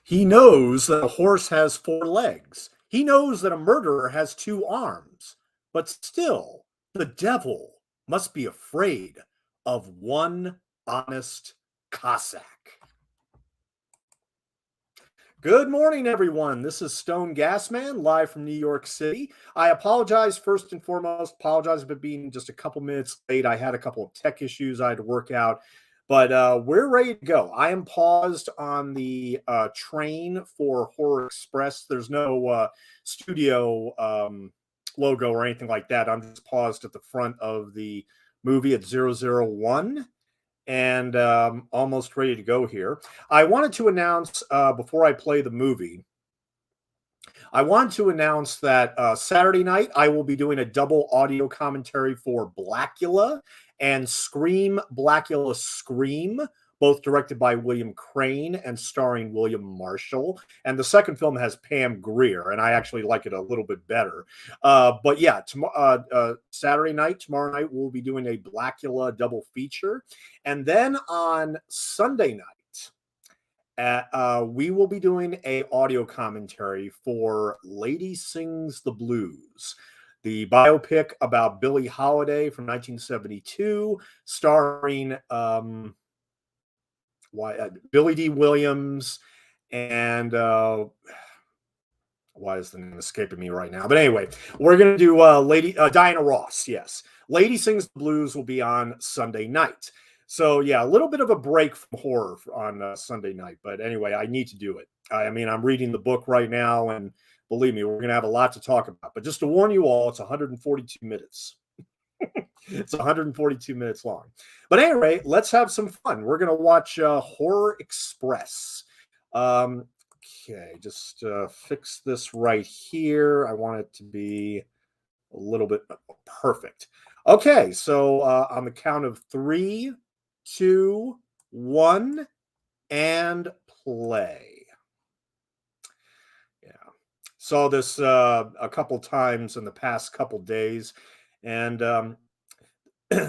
He knows that a horse has four legs. He knows that a murderer has two arms. But still, the devil must be afraid of one honest Cossack. Good morning, everyone. This is Stone Gasman, live from New York City. I apologize, first and foremost, apologize for being just a couple minutes late. I had a couple of tech issues I had to work out, but we're ready to go. I am paused on the train for Horror Express. There's no studio logo or anything like that. I'm just paused at the front of the movie at 001. And almost ready to go here. I wanted to announce before I play the movie, I want to announce that Saturday night I will be doing a double audio commentary for Blackula and Scream, Blackula Scream, both directed by William Crane and starring William Marshall. And the second film has Pam Grier, and I actually like it a little bit better. But yeah, Saturday night, tomorrow night, we'll be doing a Blackula double feature. And then on Sunday night, we will be doing a audio commentary for Lady Sings the Blues, the biopic about Billie Holiday from 1972, starring Billy D. Williams and why is the name escaping me right now? But anyway, we're going to do Lady Diana Ross. Yes, Lady Sings the Blues will be on Sunday night. So yeah, a little bit of a break from horror on Sunday night. But anyway, I need to do it. I mean, I'm reading the book right now, and believe me, we're going to have a lot to talk about. But just to warn you all, it's 142 minutes. It's 142 minutes long. But anyway, let's have some fun. We're going to watch Horror Express. Okay, just fix this right here. I want it to be a little bit perfect. Okay, so on the count of 3, 2, 1, and play. Yeah, saw this a couple times in the past couple days, and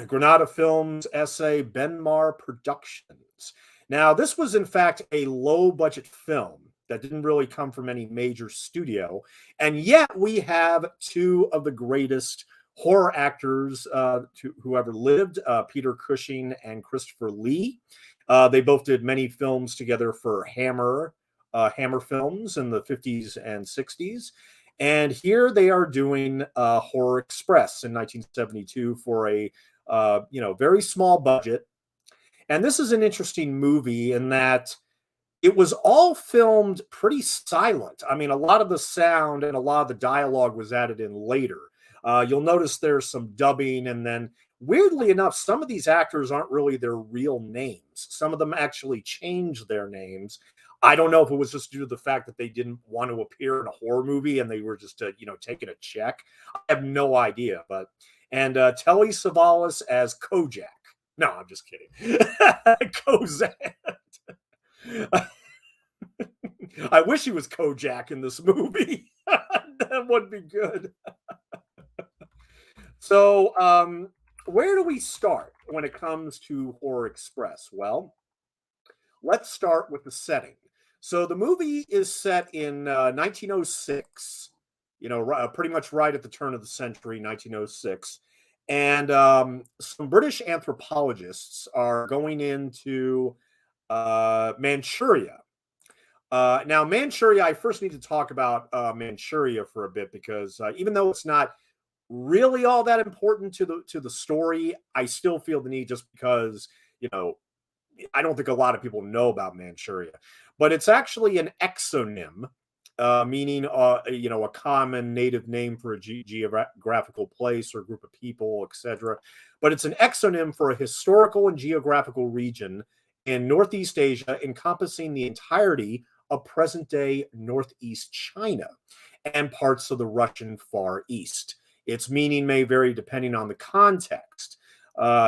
Granada Films essay, Benmar Productions. Now, this was in fact a low-budget film that didn't really come from any major studio, and yet we have two of the greatest horror actors who ever lived, Peter Cushing and Christopher Lee. They both did many films together for Hammer Films in the 50s and 60s. And here they are doing Horror Express in 1972 for a very small budget. And this is an interesting movie in that it was all filmed pretty silent. I mean, a lot of the sound and a lot of the dialogue was added in later. You'll notice there's some dubbing, and then weirdly enough, some of these actors aren't really their real names. Some of them actually changed their names. I don't know if it was just due to the fact that they didn't want to appear in a horror movie and they were just, taking a check. I have no idea, and Telly Savalas as Kojak. No, I'm just kidding. Kozak. I wish he was Kojak in this movie. That would be good. So, where do we start when it comes to Horror Express? Well, let's start with the setting. So the movie is set in 1906, pretty much right at the turn of the century, 1906. And some British anthropologists are going into Manchuria. Now, Manchuria, I first need to talk about Manchuria for a bit because even though it's not really all that important to the story, I still feel the need just because, I don't think a lot of people know about Manchuria. But it's actually an exonym, meaning a common native name for a geographical place or group of people, etc. But it's an exonym for a historical and geographical region in Northeast Asia encompassing the entirety of present-day Northeast China and parts of the Russian Far East. Its meaning may vary depending on the context.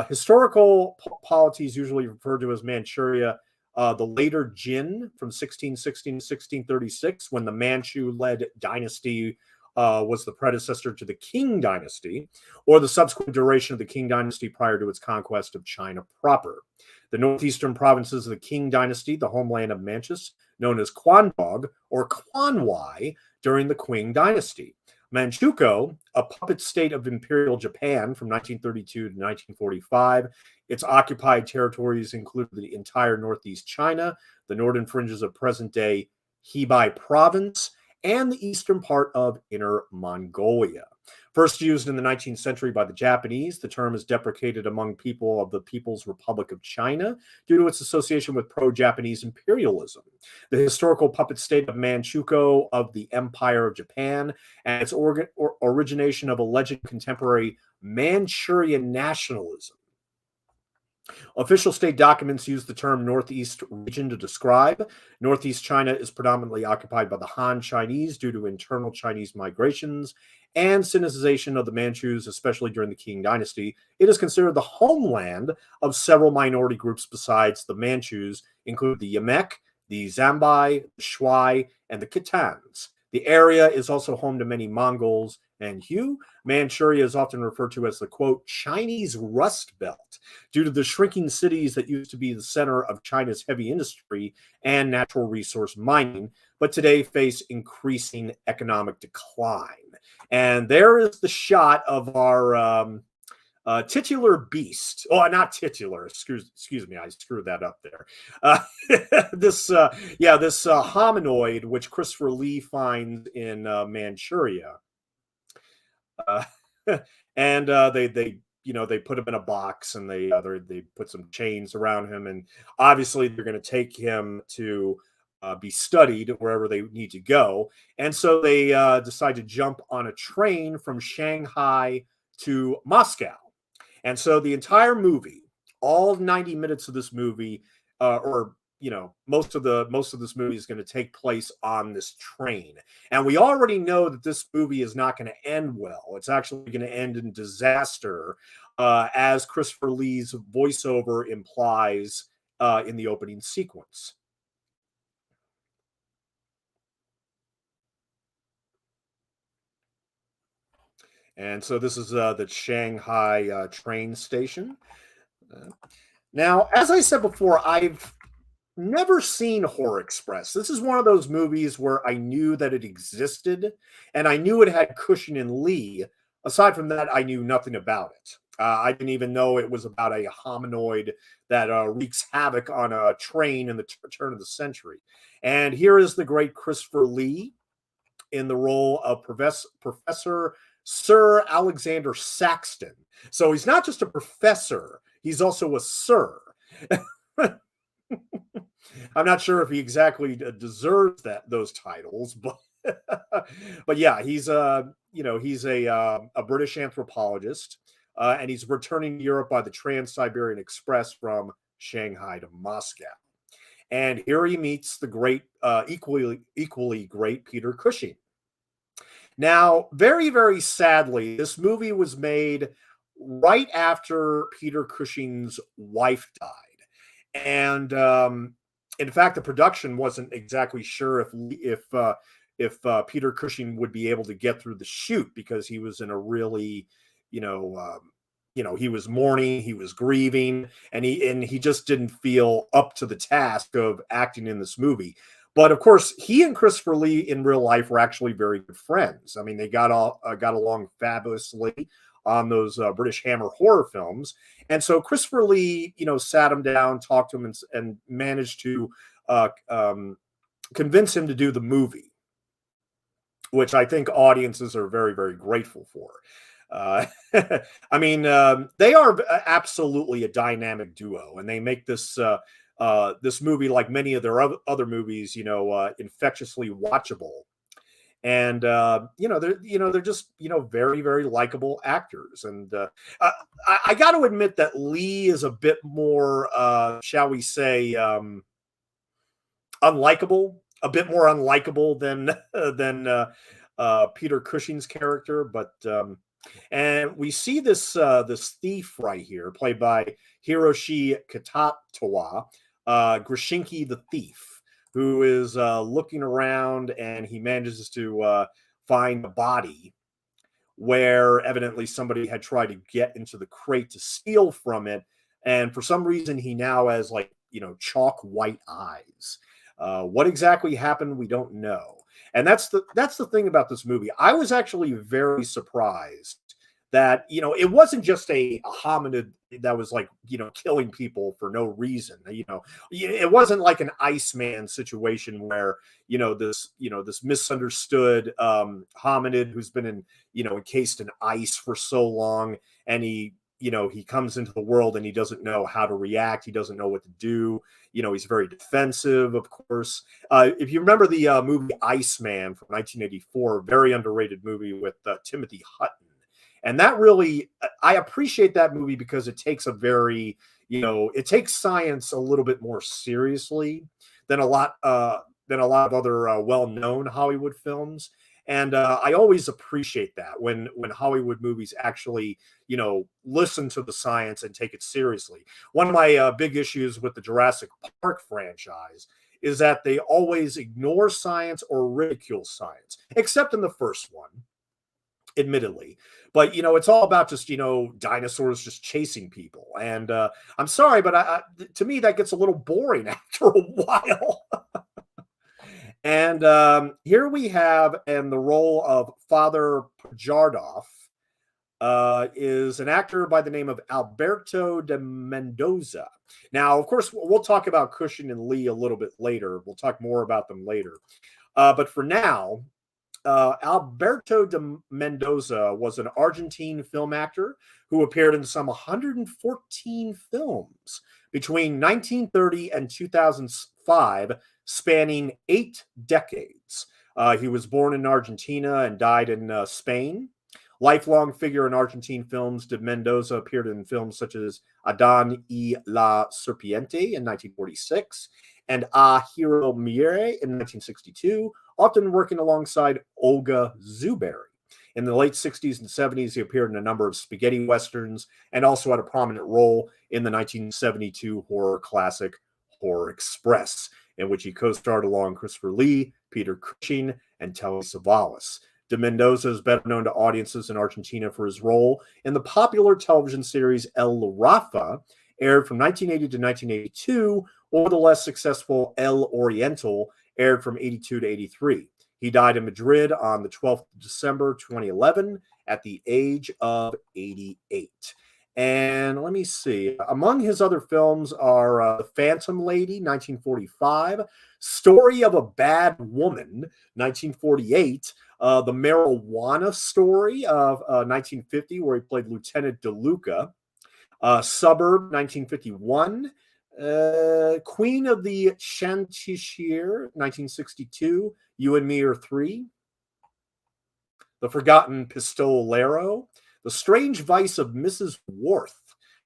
Historical polities usually referred to as Manchuria the later Jin from 1616 to 1636, when the Manchu-led dynasty was the predecessor to the Qing dynasty, or the subsequent duration of the Qing dynasty prior to its conquest of China proper. The northeastern provinces of the Qing dynasty, the homeland of Manchus, known as Quandong or Kwanwai during the Qing dynasty. Manchukuo, a puppet state of Imperial Japan from 1932 to 1945. Its occupied territories include the entire northeast China, the northern fringes of present-day Hebei province, and the eastern part of Inner Mongolia. First used in the 19th century by the Japanese, the term is deprecated among people of the People's Republic of China due to its association with pro-Japanese imperialism. The historical puppet state of Manchukuo of the Empire of Japan and its origination of alleged contemporary Manchurian nationalism. Official state documents use the term Northeast region to describe. Northeast China is predominantly occupied by the Han Chinese due to internal Chinese migrations and Sinicization of the Manchus, especially during the Qing dynasty. It is considered the homeland of several minority groups besides the Manchus, including the Yamek, the Zambai, the Shuai, and the Khitans. The area is also home to many Mongols and Hu. Manchuria is often referred to as the, quote, Chinese Rust Belt, due to the shrinking cities that used to be the center of China's heavy industry and natural resource mining, but today face increasing economic decline. And there is the shot of our titular beast. Oh, not titular. Excuse me, I screwed that up there. This hominoid, which Christopher Lee finds in Manchuria. And they put him in a box, and they put some chains around him, and obviously they're going to take him to be studied wherever they need to go. And so they decide to jump on a train from Shanghai to Moscow. And so the entire movie, all 90 minutes of this movie, most of this movie is going to take place on this train. And we already know that this movie is not going to end well. It's actually going to end in disaster, as Christopher Lee's voiceover implies in the opening sequence. And so this is the Shanghai train station. Now, as I said before, I've never seen Horror Express. This is one of those movies where I knew that it existed, and I knew it had Cushing and Lee. Aside from that, I knew nothing about it. I didn't even know it was about a hominoid that wreaks havoc on a train in the turn of the century. And here is the great Christopher Lee in the role of Professor Sir Alexander Saxton. So he's not just a professor, he's also a sir. I'm not sure if he exactly deserves those titles, but but yeah, he's a British anthropologist, and he's returning to Europe by the Trans-Siberian Express from Shanghai to Moscow. And here he meets the great, equally great Peter Cushing. Now, very, very sadly, this movie was made right after Peter Cushing's wife died. And in fact, the production wasn't exactly sure if Peter Cushing would be able to get through the shoot, because he was in a really, he was mourning, he was grieving, and he just didn't feel up to the task of acting in this movie. But of course, he and Christopher Lee in real life were actually very good friends. I mean, they got along fabulously on those British Hammer horror films. And so Christopher Lee, sat him down, talked to him, and managed to convince him to do the movie, which I think audiences are very, very grateful for. I mean, they are absolutely a dynamic duo, and they make this this movie, like many of their other movies, infectiously watchable. And they're just very, very likable actors. And I got to admit that Lee is a bit more, shall we say, unlikable, a bit more unlikable than Peter Cushing's character. But and we see this thief right here, played by Hiroshi Kitatawa, Grushinki the thief, who is looking around, and he manages to find a body where evidently somebody had tried to get into the crate to steal from it. And for some reason, he now has chalk white eyes. What exactly happened, we don't know. And that's the thing about this movie. I was actually very surprised that it wasn't just a hominid that was like killing people for no reason. It wasn't like an Iceman situation where this misunderstood hominid who's been encased in ice for so long, and he comes into the world and he doesn't know how to react. He doesn't know what to do. He's very defensive, of course. If you remember the movie Iceman from 1984, very underrated movie with Timothy Hutton. And that really, I appreciate that movie because it takes it takes science a little bit more seriously than a lot of other well-known Hollywood films. And I always appreciate that when Hollywood movies actually, listen to the science and take it seriously. One of my big issues with the Jurassic Park franchise is that they always ignore science or ridicule science, except in the first one, admittedly. But it's all about just dinosaurs just chasing people. And I'm sorry, but to me that gets a little boring after a while. And here we have, in the role of Father Pajardov, is an actor by the name of Alberto de Mendoza. Now, of course, we'll talk about Cushing and Lee a little bit later. We'll talk more about them later. But for now, Alberto de Mendoza was an Argentine film actor who appeared in some 114 films between 1930 and 2005, spanning 8 decades. He was born in Argentina and died in Spain. Lifelong figure in Argentine films, de Mendoza appeared in films such as Adán y la Serpiente in 1946 and A Hero Muere in 1962, often working alongside Olga Zuberi. In the late 60s and 70s, he appeared in a number of spaghetti westerns and also had a prominent role in the 1972 horror classic Horror Express, in which he co-starred along Christopher Lee, Peter Cushing, and Telly Savalas. De Mendoza is better known to audiences in Argentina for his role in the popular television series El Rafa, aired from 1980 to 1982, or the less successful El Oriental, aired from 82 to 83. He died in Madrid on the 12th of December, 2011, at the age of 88. And let me see. Among his other films are The Phantom Lady, 1945, Story of a Bad Woman, 1948, The Marijuana Story of 1950, where he played Lieutenant DeLuca, Suburb, 1951, Queen of the Chanticleer, 1962, You and Me Are Three, The Forgotten Pistolero, The Strange Vice of Mrs. Worth.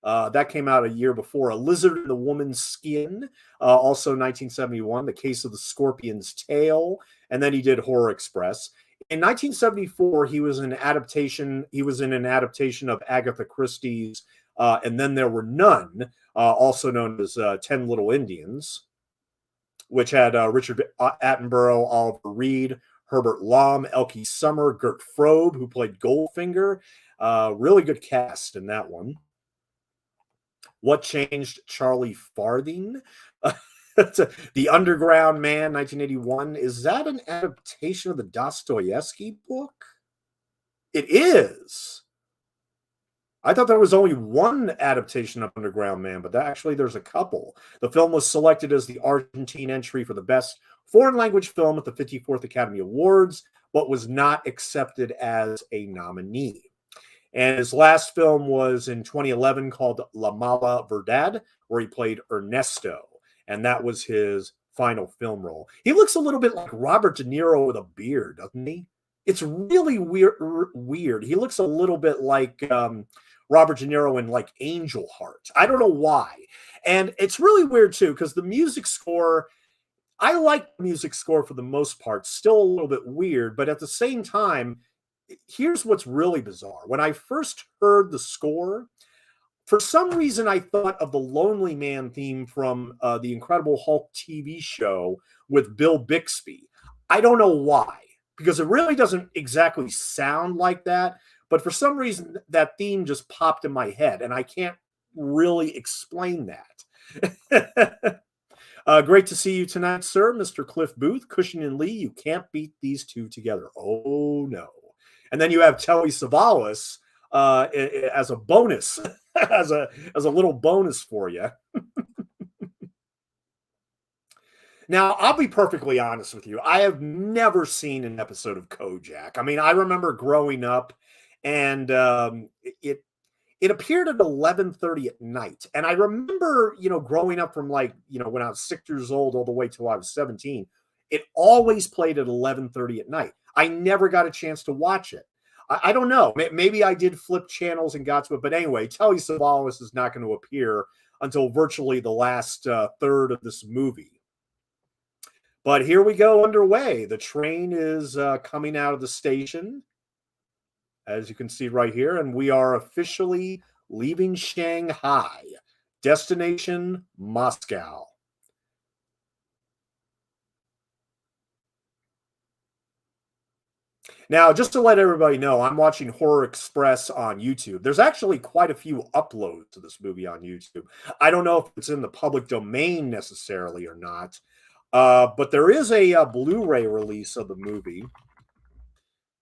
That came out a year before. A Lizard in the Woman's Skin, also 1971. The Case of the Scorpion's Tail, and then he did Horror Express. In 1974, he was in an adaptation of Agatha Christie's And Then There Were None, also known as 10 Little Indians, which had Richard Attenborough, Oliver Reed, Herbert Lom, Elke Summer, Gert Frobe, who played Goldfinger. Really good cast in that one. What Changed Charlie Farthing? The Underground Man, 1981. Is that an adaptation of the Dostoevsky book? It is. I thought there was only one adaptation of Underground Man, but there's a couple. The film was selected as the Argentine entry for the best foreign language film at the 54th Academy Awards, but was not accepted as a nominee. And his last film was in 2011 called La Mala Verdad, where he played Ernesto. And that was his final film role. He looks a little bit like Robert De Niro with a beard, doesn't he? It's really weird. He looks a little bit like Robert De Niro in like Angel Heart. I don't know why. And it's really weird too, because the music score, I like the music score for the most part, still a little bit weird, but at the same time, here's what's really bizarre. When I first heard the score, for some reason, I thought of the Lonely Man theme from the Incredible Hulk TV show with Bill Bixby. I don't know why, because it really doesn't exactly sound like that. But for some reason, that theme just popped in my head, and I can't really explain that. Great to see you tonight, sir, Mr. Cliff Booth, Cushing and Lee. You can't beat these two together. Oh no! And then you have Telly Savalas as a bonus, as a little bonus for you. Now, I'll be perfectly honest with you. I have never seen an episode of Kojak. I mean, I remember growing up, and it appeared at 11:30 at night. And I remember, growing up from like, when I was 6 years old all the way till I was 17, it always played at 11:30 at night. I never got a chance to watch it. I don't know. Maybe I did flip channels and got to it. But anyway, Telly Savalas is not going to appear until virtually the last third of this movie. But here we go underway. The train is coming out of the station, as you can see right here, and we are officially leaving Shanghai. Destination Moscow. Now, just to let everybody know, I'm watching Horror Express on YouTube. There's actually quite a few uploads to this movie on YouTube. I don't know if it's in the public domain necessarily or not, but there is a Blu-ray release of the movie.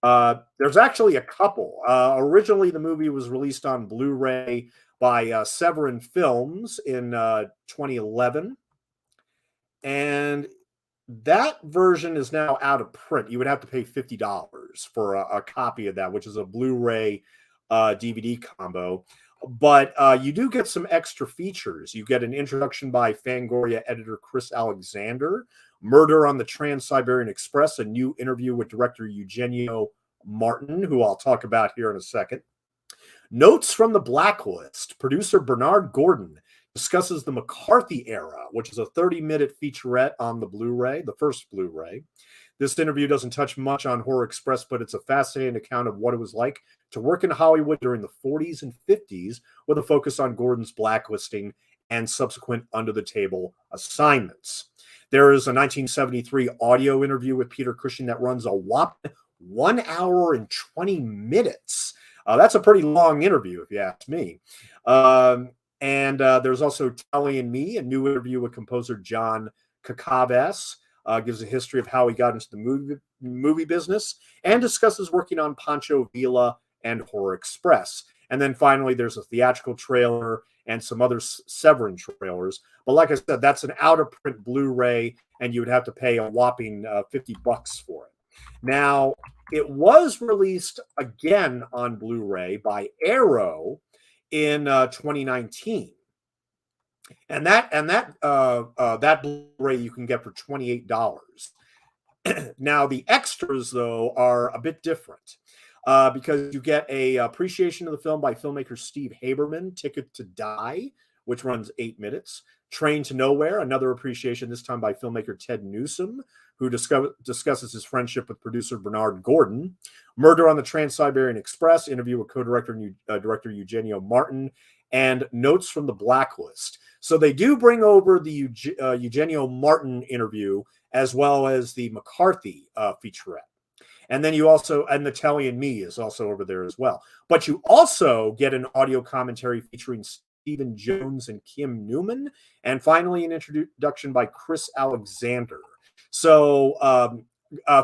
There's actually a couple. Originally, the movie was released on Blu-ray by Severin Films in 2011. And that version is now out of print. You would have to pay $50 for a copy of that, which is a Blu-ray DVD combo. But you do get some extra features. You get an introduction by Fangoria editor Chris Alexander, Murder on the Trans-Siberian Express, a new interview with director Eugenio Martin, who I'll talk about here in a second. Notes from the Blacklist. Producer Bernard Gordon discusses the McCarthy era, which is a 30-minute featurette on the Blu-ray, the first Blu-ray. This interview doesn't touch much on Horror Express, but it's a fascinating account of what it was like to work in Hollywood during the 40s and 50s, with a focus on Gordon's blacklisting and subsequent under-the-table assignments. There is a 1973 audio interview with Peter Cushing that runs a whopping 1 hour and 20 minutes. That's a pretty long interview, if you ask me. And there's also Telly and Me, a new interview with composer John Kakavas. Gives a history of how he got into the movie business and discusses working on Pancho Villa and Horror Express. And then finally, there's a theatrical trailer and some other Severin trailers. But like I said, that's an out-of-print Blu-ray, and you would have to pay a whopping $50 for it. Now, it was released again on Blu-ray by Arrow in 2019. And that Blu-ray you can get for $28. Now, the extras, though, are a bit different because you get a appreciation of the film by filmmaker Steve Haberman, Ticket to Die, which runs 8 minutes. Train to Nowhere, another appreciation, this time by filmmaker Ted Newsom, who discusses his friendship with producer Bernard Gordon. Murder on the Trans-Siberian Express, interview with co-director director Eugenio Martin, and Notes from the Blacklist. So they do bring over the Eugenio Martin interview as well as the McCarthy featurette. And then you also, and the Telly and Me is also over there as well. But you also get an audio commentary featuring Stephen Jones and Kim Newman. And finally, an introduction by Chris Alexander. So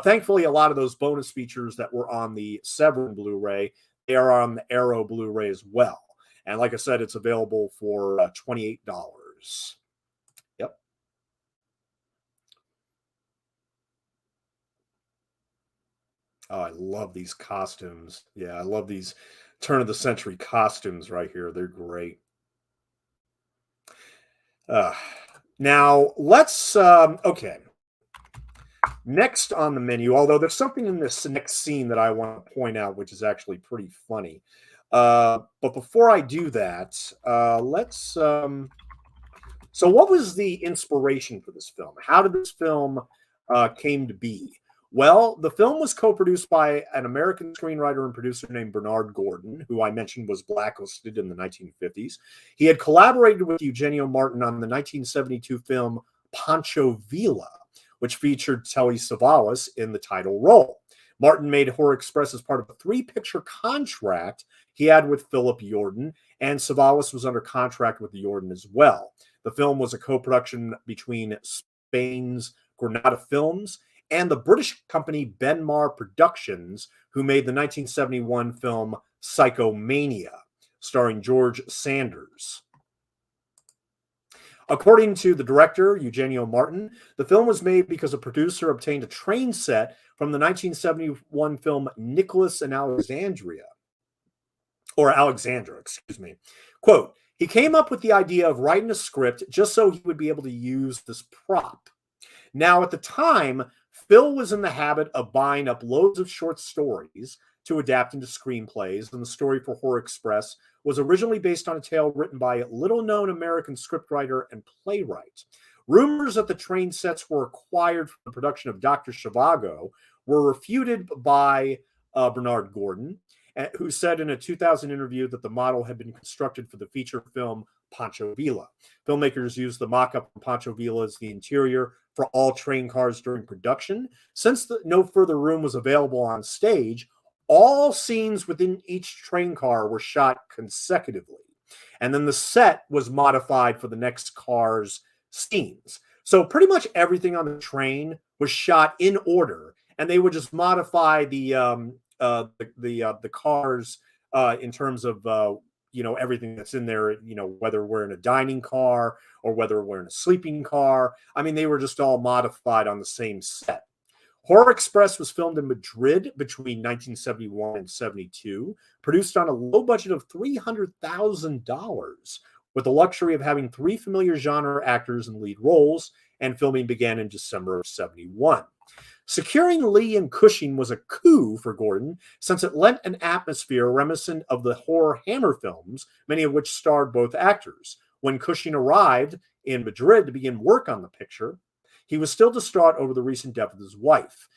thankfully, a lot of those bonus features that were on the Severin Blu-ray, they are on the Arrow Blu-ray as well. And like I said, it's available for $28. Yep. Oh, I love these costumes. Yeah, I love these turn of the century costumes right here. They're great. Now, let's, okay. Next on the menu, although there's something in this next scene that I want to point out, which is actually pretty funny. But before I do that, let's. So, what was the inspiration for this film? How did this film came to be? Well, the film was co-produced by an American screenwriter and producer named Bernard Gordon, who I mentioned was blacklisted in the 1950s. He had collaborated with Eugenio Martin on the 1972 film Pancho Villa, which featured Telly Savalas in the title role. Martin made Horror Express as part of a 3-picture contract he had with Philip Jordan, and Savalas was under contract with Jordan as well. The film was a co-production between Spain's Granada Films and the British company Benmar Productions, who made the 1971 film Psychomania, starring George Sanders. According to the director, Eugenio Martin, the film was made because a producer obtained a train set from the 1971 film Nicholas and Alexandria, or Alexandra, excuse me. Quote, he came up with the idea of writing a script just so he would be able to use this prop. Now, at the time, Phil was in the habit of buying up loads of short stories to adapt into screenplays, and the story for Horror Express was originally based on a tale written by a little-known American scriptwriter and playwright. Rumors that the train sets were acquired from the production of Dr. Zhivago were refuted by Bernard Gordon, who said in a 2000 interview that the model had been constructed for the feature film Pancho Villa. Filmmakers used the mock-up from Pancho Villa as the interior for all train cars during production. Since no further room was available on stage, all scenes within each train car were shot consecutively. And then the set was modified for the next car's scenes. So pretty much everything on the train was shot in order, and they would just modify the cars in terms of everything that's in there, whether we're in a dining car or whether we're in a sleeping car. I mean, they were just all modified on the same set. Horror Express was filmed in Madrid between 1971 and 72, produced on a low budget of $300,000, with the luxury of having 3 familiar genre actors in lead roles, and filming began in December of 71. Securing Lee and Cushing was a coup for Gordon, since it lent an atmosphere reminiscent of the horror Hammer films, many of which starred both actors. When Cushing arrived in Madrid to begin work on the picture, he was still distraught over the recent death of his wife.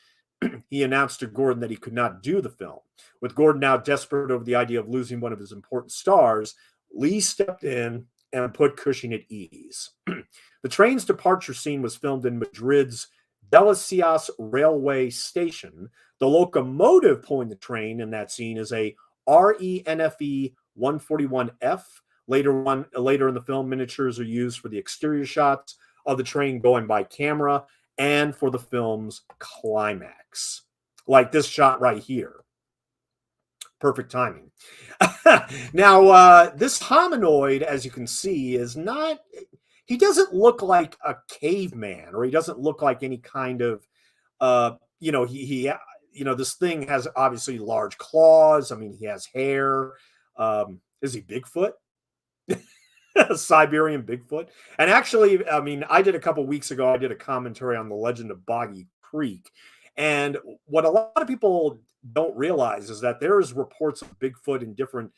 He announced to Gordon that he could not do the film. With Gordon now desperate over the idea of losing one of his important stars, Lee stepped in and put Cushing at ease. The train's departure scene was filmed in Madrid's Delicias railway station. The locomotive pulling the train in that scene is a RENFE 141F. Later in the film, miniatures are used for the exterior shots of the train going by camera and for the film's climax. Like this shot right here. Perfect timing. Now, this hominoid, as you can see, is not... He doesn't look like a caveman, or he doesn't look like any kind of, this thing has obviously large claws. I mean, he has hair. Is he Bigfoot? Siberian Bigfoot. And actually, I mean, I did a couple weeks ago, I did a commentary on the legend of Boggy Creek. And what a lot of people don't realize is that there's reports of Bigfoot in different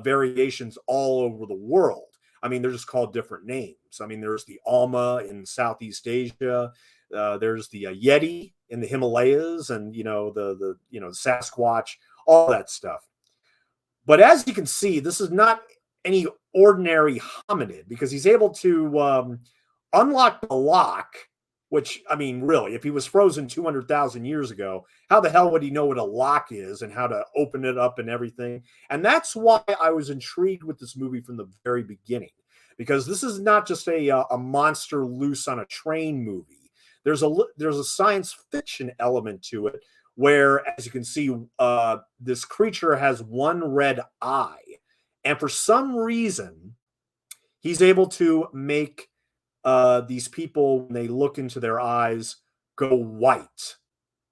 variations all over the world. I mean, they're just called different names. I mean, there's the Alma in Southeast Asia. There's the Yeti in the Himalayas, and the Sasquatch, all that stuff. But as you can see, this is not any ordinary hominid, because he's able to unlock the lock. Which, I mean, really, if he was frozen 200,000 years ago, how the hell would he know what a lock is and how to open it up and everything? And that's why I was intrigued with this movie from the very beginning, because this is not just a monster loose on a train movie. There's a science fiction element to it, where, as you can see, this creature has one red eye. And for some reason, he's able to make these people, when they look into their eyes, go white.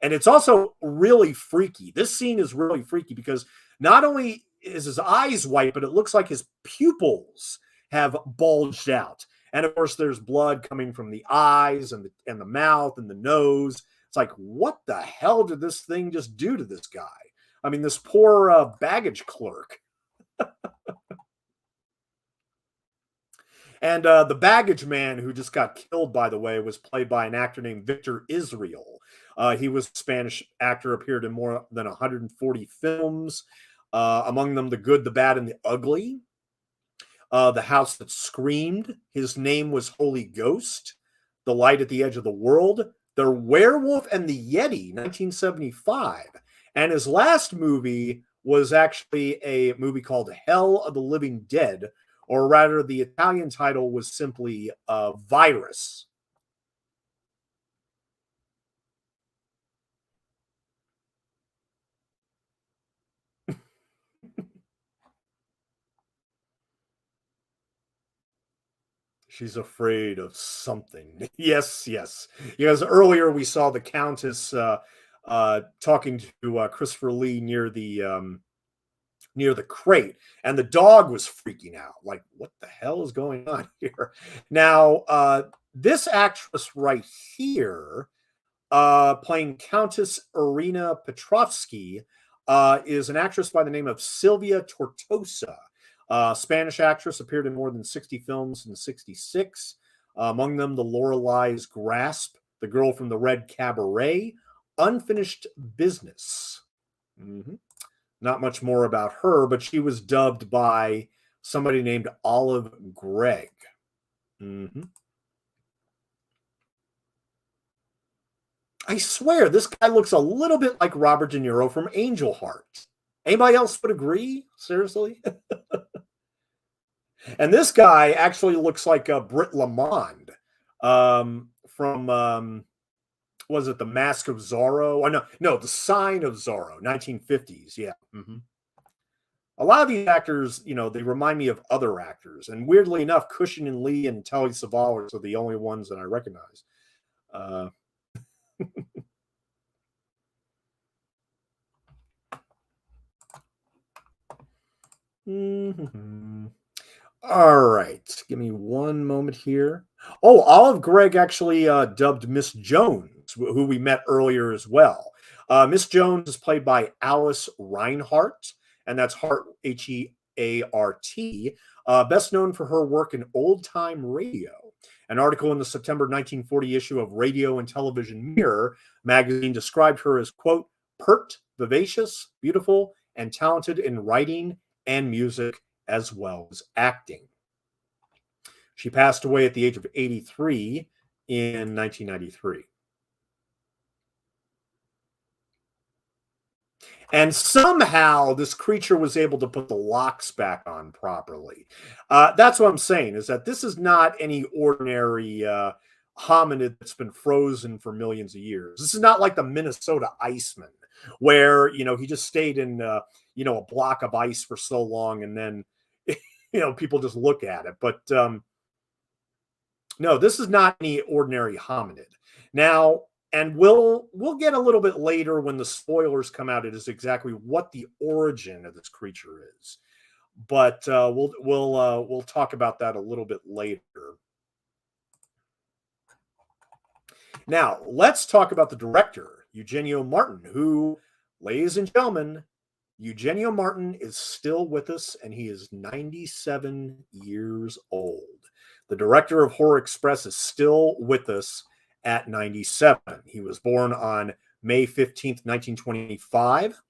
And it's also really freaky. This scene is really freaky because not only is his eyes white, but it looks like his pupils have bulged out. And of course, there's blood coming from the eyes and the mouth and the nose. It's like, what the hell did this thing just do to this guy? I mean, this poor baggage clerk. And the baggage man who just got killed, by the way, was played by an actor named Victor Israel. He was a Spanish actor, appeared in more than 140 films, among them The Good, the Bad, and the Ugly, The House That Screamed. His name was Holy Ghost, The Light at the Edge of the World, The Werewolf and the Yeti, 1975. And his last movie was actually a movie called Hell of the Living Dead, or rather, the Italian title was simply Virus. She's afraid of something. Yes, yes. Because earlier we saw the Countess talking to Christopher Lee near the crate, and the dog was freaking out. Like, what the hell is going on here? Now, this actress right here, playing Countess Irina Petrovsky, is an actress by the name of Silvia Tortosa. Spanish actress, appeared in more than 60 films in '66. Among them, The Lorelei's Grasp, The Girl from the Red Cabaret, Unfinished Business. Mhm. Not much more about her, but she was dubbed by somebody named Olive Gregg. Mhm. I swear, this guy looks a little bit like Robert De Niro from Angel Heart. Anybody else would agree? Seriously? And this guy actually looks like Britt Lamond from was it The Mask of Zorro? Oh, no, The Sign of Zorro, 1950s. Yeah. A lot of these actors, they remind me of other actors, and weirdly enough, Cushing and Lee and Telly Savalas are the only ones that I recognize. Uh, mhm. All right, give me one moment here. Oh, Olive Gregg actually dubbed Miss Jones, who we met earlier as well. Miss Jones is played by Alice Reinhart, and that's Hart, Heart, best known for her work in old time radio. An article in the September 1940 issue of Radio and Television Mirror magazine described her as, quote, pert, vivacious, beautiful, and talented in writing and music as well as acting. She passed away at the age of 83 in 1993. And somehow this creature was able to put the locks back on properly. That's what I'm saying, is that this is not any ordinary hominid that's been frozen for millions of years. This is not like the Minnesota Iceman, where, he just stayed in, a block of ice for so long and then, people just look at it. But no, this is not any ordinary hominid. Now, and we'll get a little bit later when the spoilers come out. It is exactly what the origin of this creature is, but we'll talk about that a little bit later. Now, let's talk about the director, Eugenio Martin, who, ladies and gentlemen, Eugenio Martin is still with us, and he is 97 years old. The director of Horror Express is still with us at 97. He was born on May 15th, 1925.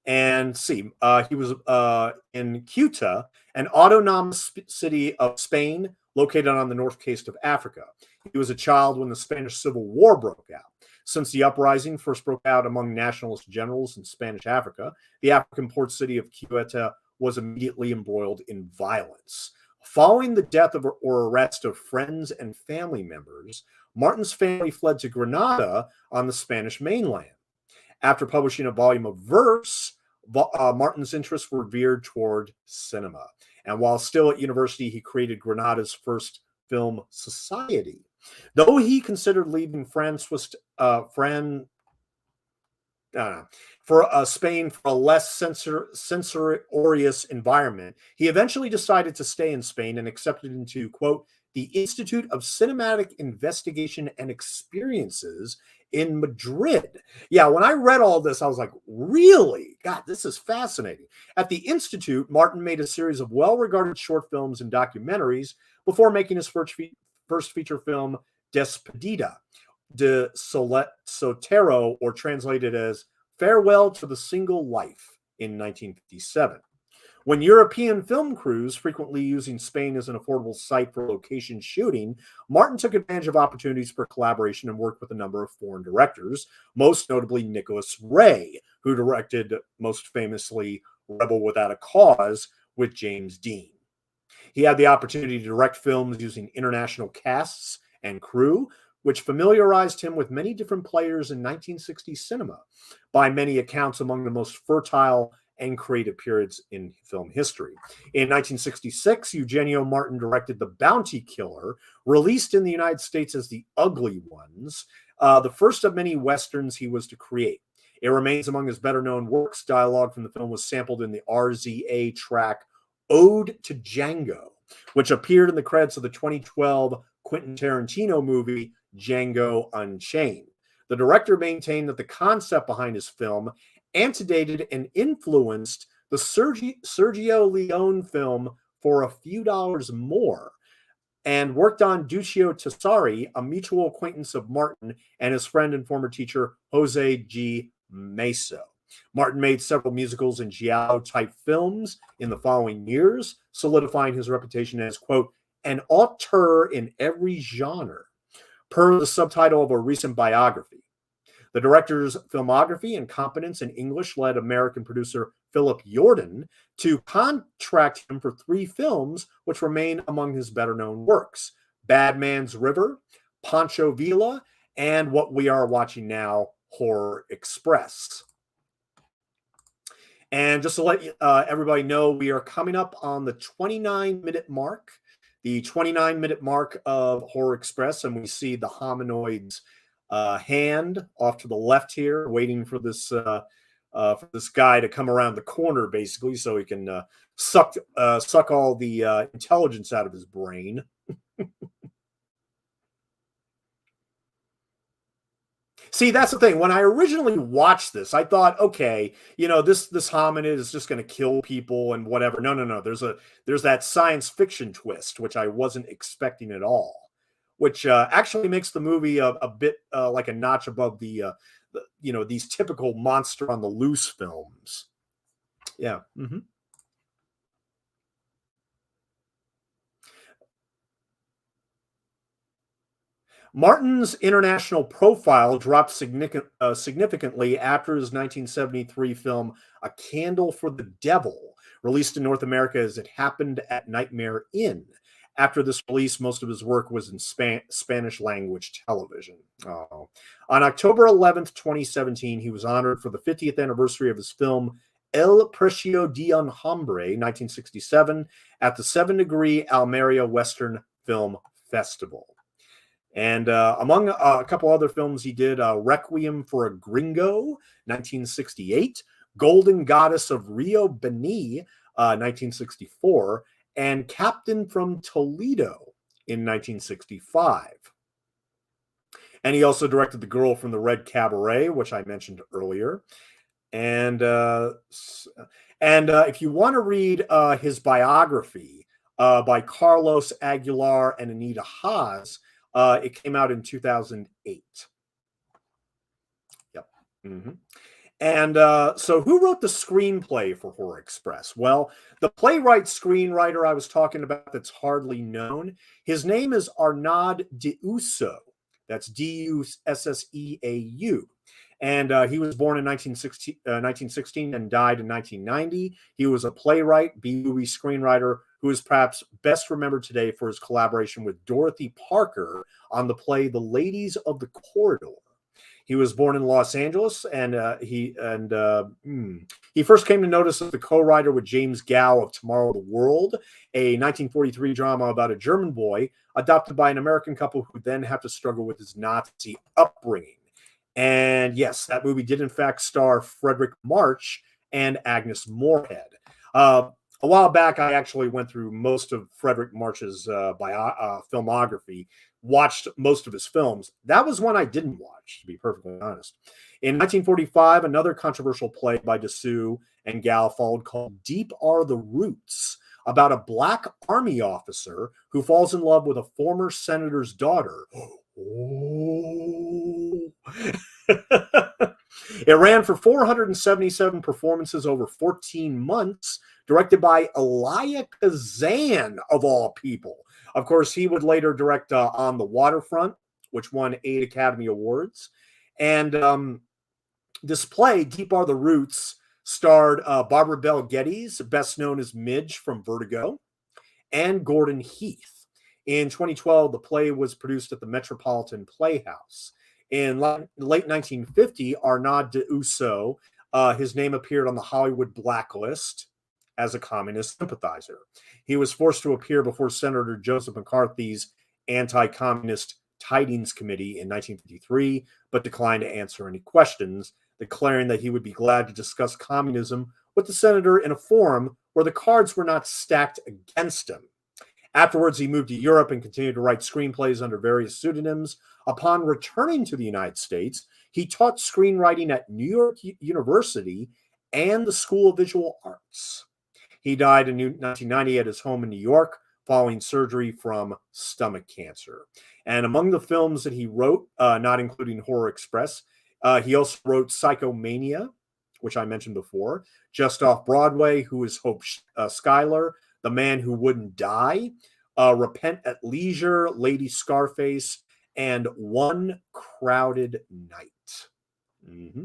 And see, he was in Ceuta, an autonomous city of Spain located on the north coast of Africa. He was a child when the Spanish Civil War broke out. Since the uprising first broke out among nationalist generals in Spanish Africa, the African port city of Ceuta was immediately embroiled in violence. Following the death or arrest of friends and family members, Martin's family fled to Granada on the Spanish mainland. After publishing a volume of verse, Martin's interests were veered toward cinema. And while still at university, he created Granada's first film society. Though he considered leaving France for Spain for a less censorious environment, he eventually decided to stay in Spain and accepted into, quote, the Institute of Cinematic Investigation and Experiences in Madrid. Yeah, when I read all this, I was like, really? God, this is fascinating. At the Institute, Martin made a series of well-regarded short films and documentaries before making his first feature film, Despedida de Soltero, or translated as Farewell to the Single Life, in 1957. When European film crews frequently using Spain as an affordable site for location shooting, Martin took advantage of opportunities for collaboration and worked with a number of foreign directors, most notably Nicholas Ray, who directed most famously Rebel Without a Cause with James Dean. He had the opportunity to direct films using international casts and crew, which familiarized him with many different players in 1960s cinema, by many accounts among the most fertile and creative periods in film history. In 1966, Eugenio Martin directed The Bounty Killer, released in the United States as The Ugly Ones, the first of many westerns he was to create. It remains among his better-known works. Dialogue from the film was sampled in the RZA track Ode to Django, which appeared in the credits of the 2012 Quentin Tarantino movie Django Unchained. The director maintained that the concept behind his film antedated and influenced the Sergio Leone film For a Few Dollars More, and worked on Duccio Tessari, a mutual acquaintance of Martin and his friend and former teacher Jose G. Meso. Martin made several musicals and giallo-type films in the following years, solidifying his reputation as, quote, an auteur in every genre, per the subtitle of a recent biography. The director's filmography and competence in English led American producer Philip Yordan to contract him for 3 films, which remain among his better-known works: Bad Man's River, Pancho Villa, and what we are watching now, Horror Express. And just to let everybody know, we are coming up on the 29-minute mark, of Horror Express, and we see the hominoid's hand off to the left here, waiting for this guy to come around the corner, basically, so he can suck all the intelligence out of his brain. See, that's the thing. When I originally watched this, I thought, okay, this hominid is just going to kill people and whatever. No. There's that science fiction twist, which I wasn't expecting at all, which actually makes the movie a bit like a notch above these typical monster on the loose films. Yeah. Mm-hmm. Martin's international profile dropped significantly after his 1973 film A Candle for the Devil, released in North America as It Happened at Nightmare Inn. After this release, most of his work was in Spanish language television. Oh. On October 11th, 2017, he was honored for the 50th anniversary of his film El Precio de un Hombre, 1967, at the 7 Degree Almeria Western Film Festival. And among a couple other films he did, Requiem for a Gringo, 1968, Golden Goddess of Rio Beni, 1964, and Captain from Toledo in 1965. And he also directed The Girl from the Red Cabaret, which I mentioned earlier. And if you want to read his biography by Carlos Aguilar and Anita Haas, it came out in 2008. Yep. Mm-hmm. And so who wrote the screenplay for Horror Express? Well, the playwright-screenwriter I was talking about that's hardly known, his name is Arnaud Diusso. That's Dusseau. And he was born in 1916 and died in 1990. He was a playwright, B-movie screenwriter who is perhaps best remembered today for his collaboration with Dorothy Parker on the play The Ladies of the Corridor. He was born in Los Angeles, and he first came to notice as the co-writer with James Gow of Tomorrow the World, a 1943 drama about a German boy adopted by an American couple who then have to struggle with his Nazi upbringing. And yes, that movie did in fact star Frederick March and Agnes Moorehead. A while back, I actually went through most of Frederick March's filmography, watched most of his films. That was one I didn't watch, to be perfectly honest. In 1945, another controversial play by Dessau and Gow followed called Deep Are the Roots, about a black army officer who falls in love with a former senator's daughter. Oh. It ran for 477 performances over 14 months, directed by Elia Kazan, of all people. Of course, he would later direct On the Waterfront, which won 8 Academy Awards. And this play, Deep Are the Roots, starred Barbara Bel Geddes, best known as Midge from Vertigo, and Gordon Heath. In 2012, the play was produced at the Metropolitan Playhouse. In late 1950, Arnaud D'Usso, his name appeared on the Hollywood blacklist as a communist sympathizer. He was forced to appear before Senator Joseph McCarthy's anti-communist Tidings Committee in 1953, but declined to answer any questions, declaring that he would be glad to discuss communism with the senator in a forum where the cards were not stacked against him. Afterwards, he moved to Europe and continued to write screenplays under various pseudonyms. Upon returning to the United States, he taught screenwriting at New York University and the School of Visual Arts. He died in 1990 at his home in New York following surgery from stomach cancer. And among the films that he wrote, not including Horror Express, he also wrote Psychomania, which I mentioned before, Just Off Broadway, Who is Hope Schuyler, The Man Who Wouldn't Die, Repent at Leisure, Lady Scarface, and One Crowded Night. Mm-hmm.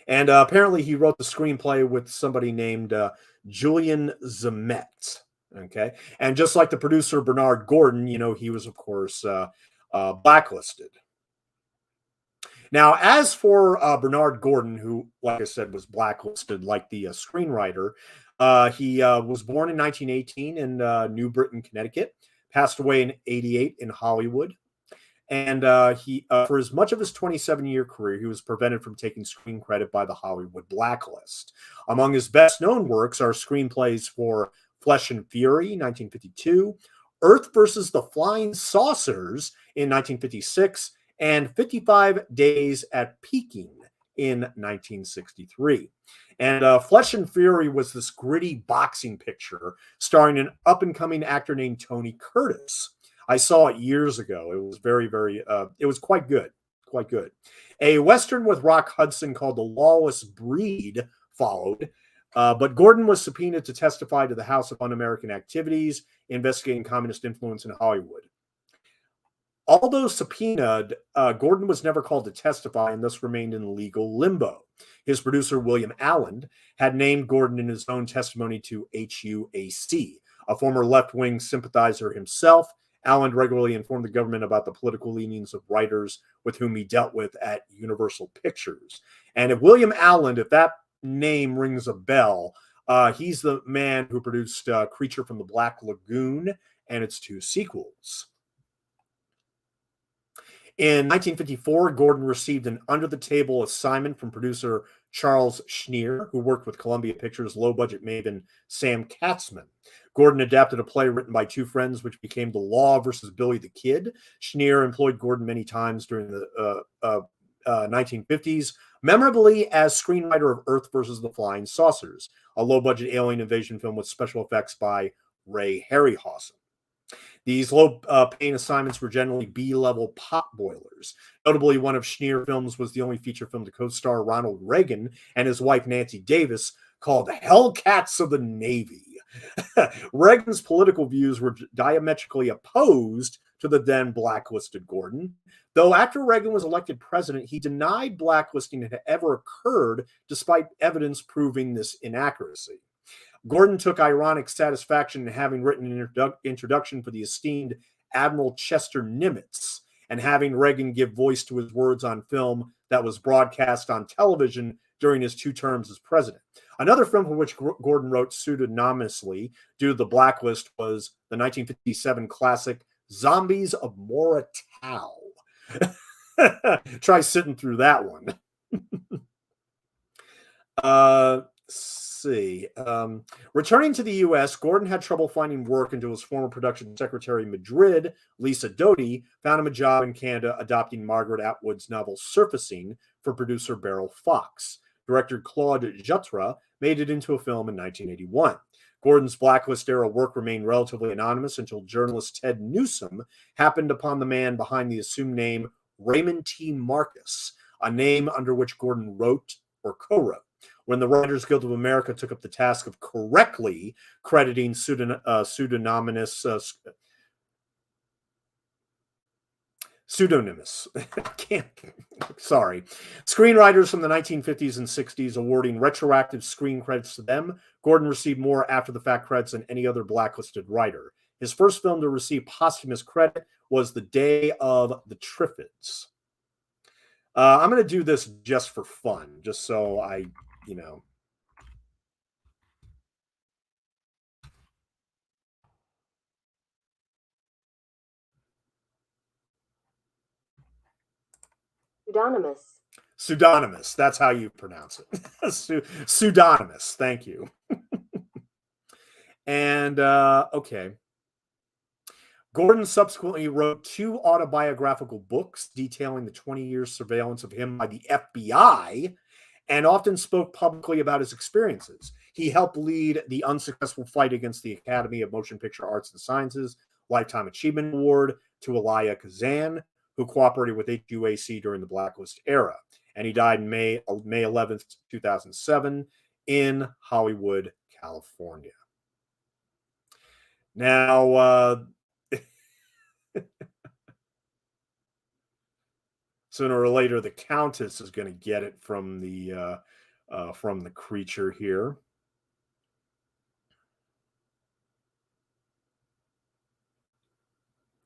And apparently he wrote the screenplay with somebody named Julian Zemet. Okay. And just like the producer Bernard Gordon, he was, of course, blacklisted. Now, as for Bernard Gordon, who, like I said, was blacklisted like the screenwriter, he was born in 1918 in New Britain, Connecticut, passed away in 1988 in Hollywood. And he, for as much of his 27-year career, he was prevented from taking screen credit by the Hollywood blacklist. Among his best-known works are screenplays for Flesh and Fury, 1952, Earth versus the Flying Saucers in 1956, and 55 Days at Peking in 1963. And Flesh and Fury was this gritty boxing picture starring an up-and-coming actor named Tony Curtis. I saw it years ago. It was it was quite good. Quite good. A Western with Rock Hudson called The Lawless Breed followed, but Gordon was subpoenaed to testify to the House of Un-American Activities, investigating communist influence in Hollywood. Although subpoenaed, Gordon was never called to testify and thus remained in legal limbo. His producer, William Alland, had named Gordon in his own testimony to HUAC. A former left-wing sympathizer himself, Alland regularly informed the government about the political leanings of writers with whom he dealt with at Universal Pictures. And if William Alland, if that name rings a bell, he's the man who produced Creature from the Black Lagoon and its two sequels. In 1954, Gordon received an under-the-table assignment from producer Charles Schneer, who worked with Columbia Pictures' low-budget maven Sam Katzman. Gordon adapted a play written by two friends, which became The Law versus Billy the Kid. Schneer employed Gordon many times during the 1950s, memorably as screenwriter of Earth versus the Flying Saucers, a low-budget alien invasion film with special effects by Ray Harryhausen. These low-paying assignments were generally B-level pot boilers. Notably, one of Schneer films was the only feature film to co-star Ronald Reagan and his wife Nancy Davis, called Hellcats of the Navy. Reagan's political views were diametrically opposed to the then blacklisted Gordon, though after Reagan was elected president, he denied blacklisting had ever occurred, despite evidence proving this inaccuracy. Gordon took ironic satisfaction in having written an introduction for the esteemed Admiral Chester Nimitz and having Reagan give voice to his words on film that was broadcast on television during his 2 terms as president. Another film for which Gordon wrote pseudonymously due to the blacklist was the 1957 classic Zombies of Moratau. Try sitting through that one. Returning to the U.S., Gordon had trouble finding work until his former production secretary in Madrid, Lisa Doty, found him a job in Canada adopting Margaret Atwood's novel Surfacing for producer Beryl Fox. Director Claude Jutra made it into a film in 1981. Gordon's blacklist-era work remained relatively anonymous until journalist Ted Newsom happened upon the man behind the assumed name Raymond T. Marcus, a name under which Gordon wrote or co-wrote. When the Writers Guild of America took up the task of correctly crediting pseudonymous Pseudonymous. Can't. Sorry. Screenwriters from the 1950s and 60s awarding retroactive screen credits to them. Gordon received more after the fact credits than any other blacklisted writer. His first film to receive posthumous credit was The Day of the Triffids. I'm going to do this just for fun, just so I, you know. Pseudonymous. Pseudonymous. That's how you pronounce it. Pseudonymous. Thank you. And, okay. Gordon subsequently wrote 2 autobiographical books detailing the 20-year surveillance of him by the FBI and often spoke publicly about his experiences. He helped lead the unsuccessful fight against the Academy of Motion Picture Arts and Sciences Lifetime Achievement Award to Elia Kazan, who cooperated with HUAC during the blacklist era. And he died in May 11th, 2007 in Hollywood, California. Now, sooner or later, the Countess is going to get it from the creature here.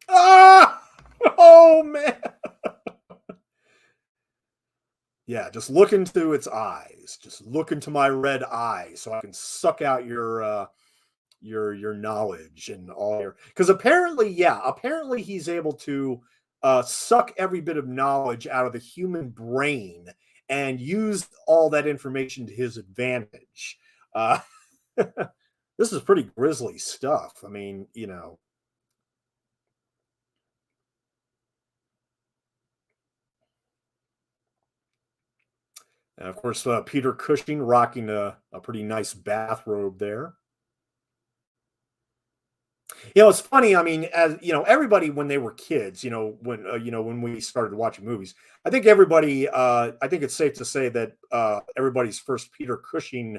Ah! Oh man! Yeah, just look into its eyes. Just look into my red eye, so I can suck out your knowledge and all your. Because apparently he's able to suck every bit of knowledge out of the human brain and use all that information to his advantage. This is pretty grisly stuff. I mean, you know. And of course, Peter Cushing rocking a pretty nice bathrobe there. You know, it's funny. I mean, as you know, everybody when they were kids, when we started watching movies, I think everybody, I think it's safe to say that everybody's first Peter Cushing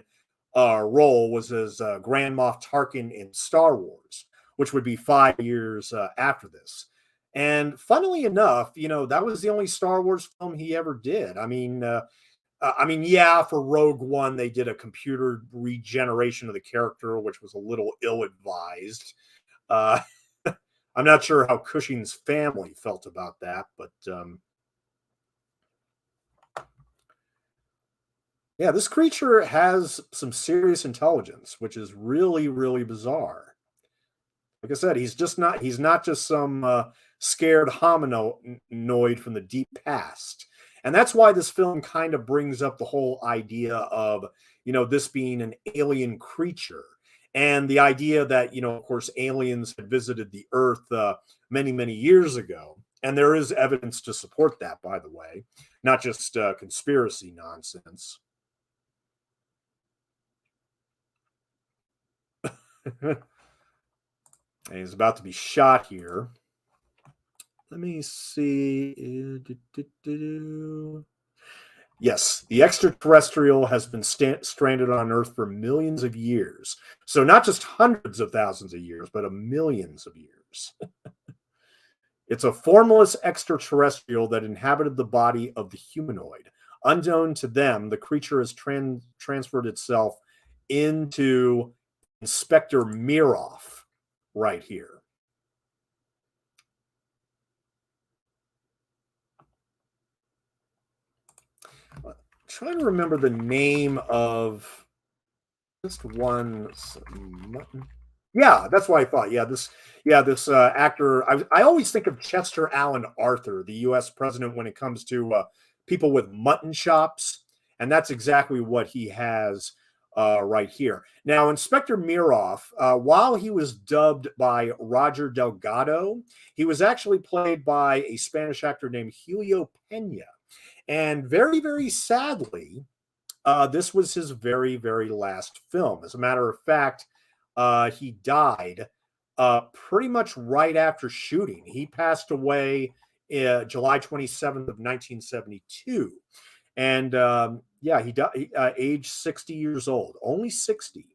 role was as Grand Moff Tarkin in Star Wars, which would be 5 years after this. And funnily enough, that was the only Star Wars film he ever did. Yeah, for Rogue One, they did a computer regeneration of the character, which was a little ill-advised. Uh, I'm not sure how Cushing's family felt about that, but yeah, this creature has some serious intelligence, which is really, really bizarre. Like I said, he's not just some scared hominoid from the deep past. And that's why this film kind of brings up the whole idea of, this being an alien creature. And the idea that, of course, aliens had visited the Earth many, many years ago. And there is evidence to support that, by the way, not just conspiracy nonsense. And he's about to be shot here. Let me see. Yes, the extraterrestrial has been stranded on Earth for millions of years. So not just hundreds of thousands of years, but millions of years. It's a formless extraterrestrial that inhabited the body of the humanoid. Unknown to them, the creature has transferred itself into Inspector Miroff right here. Trying to remember the name of just one mutton. Yeah, that's what I thought. This actor. I always think of Chester Alan Arthur, the U.S. president, when it comes to people with mutton chops, and that's exactly what he has right here. Now, Inspector Miroff, while he was dubbed by Roger Delgado, he was actually played by a Spanish actor named Julio Pena. And very, very sadly, this was his very, very last film. As a matter of fact, he died pretty much right after shooting. He passed away July 27th of 1972. And he died age 60 years old, only 60,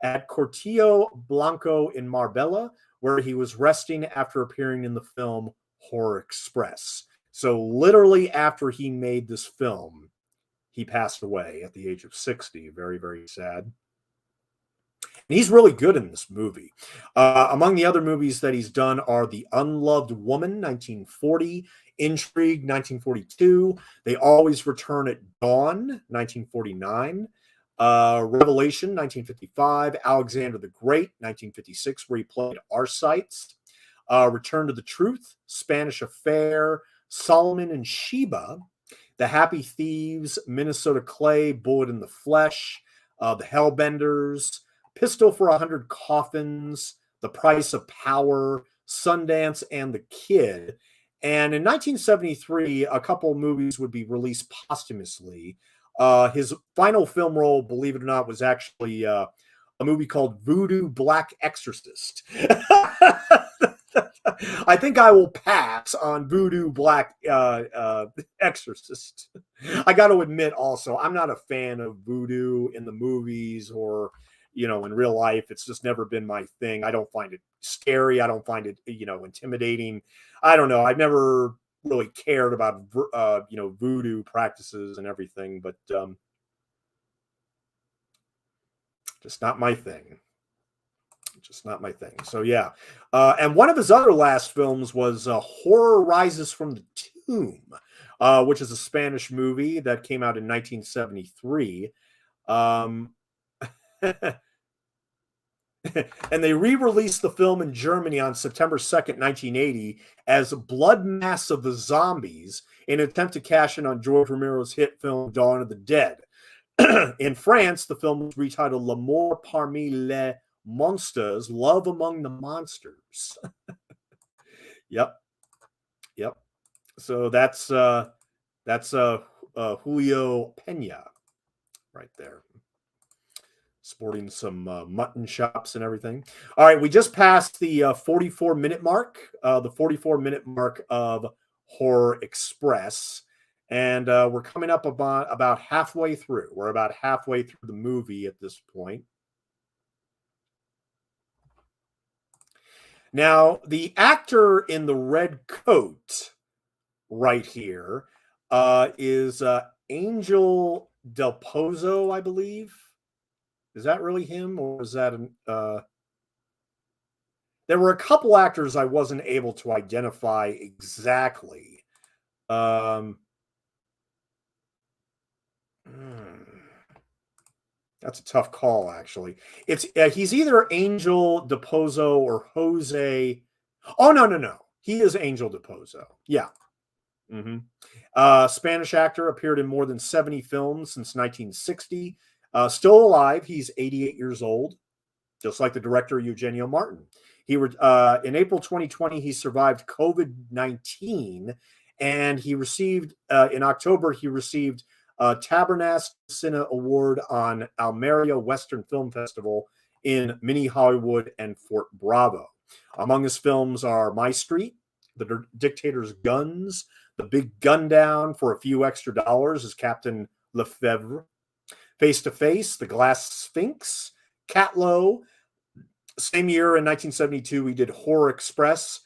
at Cortillo Blanco in Marbella, where he was resting after appearing in the film Horror Express. So literally after he made this film, he passed away at the age of 60. Very, very sad. And he's really good in this movie. Among the other movies that he's done are The Unloved Woman, 1940, Intrigue, 1942, They Always Return at Dawn, 1949, Revelation, 1955, Alexander the Great, 1956, where he played Arcite, Return to the Truth, Spanish Affair, Solomon and Sheba, The Happy Thieves, Minnesota Clay, Bullet in the Flesh, The Hellbenders, Pistol for 100 Coffins, The Price of Power, Sundance, and The Kid. And in 1973, a couple of movies would be released posthumously. His final film role, believe it or not, was actually a movie called Voodoo Black Exorcist. I think I will pass on Voodoo Black Exorcist. I got to admit also, I'm not a fan of voodoo in the movies or, in real life. It's just never been my thing. I don't find it scary. I don't find it, intimidating. I don't know. I've never really cared about, voodoo practices and everything, but just not my thing. Just not my thing. So yeah. And one of his other last films was Horror Rises from the Tomb, which is a Spanish movie that came out in 1973. And they re-released the film in Germany on September 2nd, 1980 as Blood Mass of the Zombies in an attempt to cash in on George Romero's hit film Dawn of the Dead. In France, the film was retitled L'amour parmi les Monsters, Love Among the Monsters. Yep. So that's Julio Pena right there, sporting some mutton chops and everything. All right, we just passed the 44-minute mark, the 44-minute mark of Horror Express, and we're coming up about halfway through. We're about halfway through the movie at this point. Now, the actor in the red coat right here is Angel Del Pozo, I believe. Is that really him, or is that an? There were a couple actors I wasn't able to identify exactly. That's a tough call, actually. It's he's either Angel DePozo or Jose. Oh no! He is Angel DePozo. Yeah. Spanish actor, appeared in more than 70 films since 1960. Still alive. He's 88 years old, just like the director Eugenio Martin. In April 2020, he survived COVID-19, and he received in October he received Tabernas Cine Award on Almeria Western Film Festival in Mini Hollywood and Fort Bravo. Among his films are My Street, The Dictator's Guns, The Big Gun Down for a Few Extra Dollars as Captain Lefebvre, Face to Face, The Glass Sphinx, Catlow. Same year in 1972, he did Horror Express,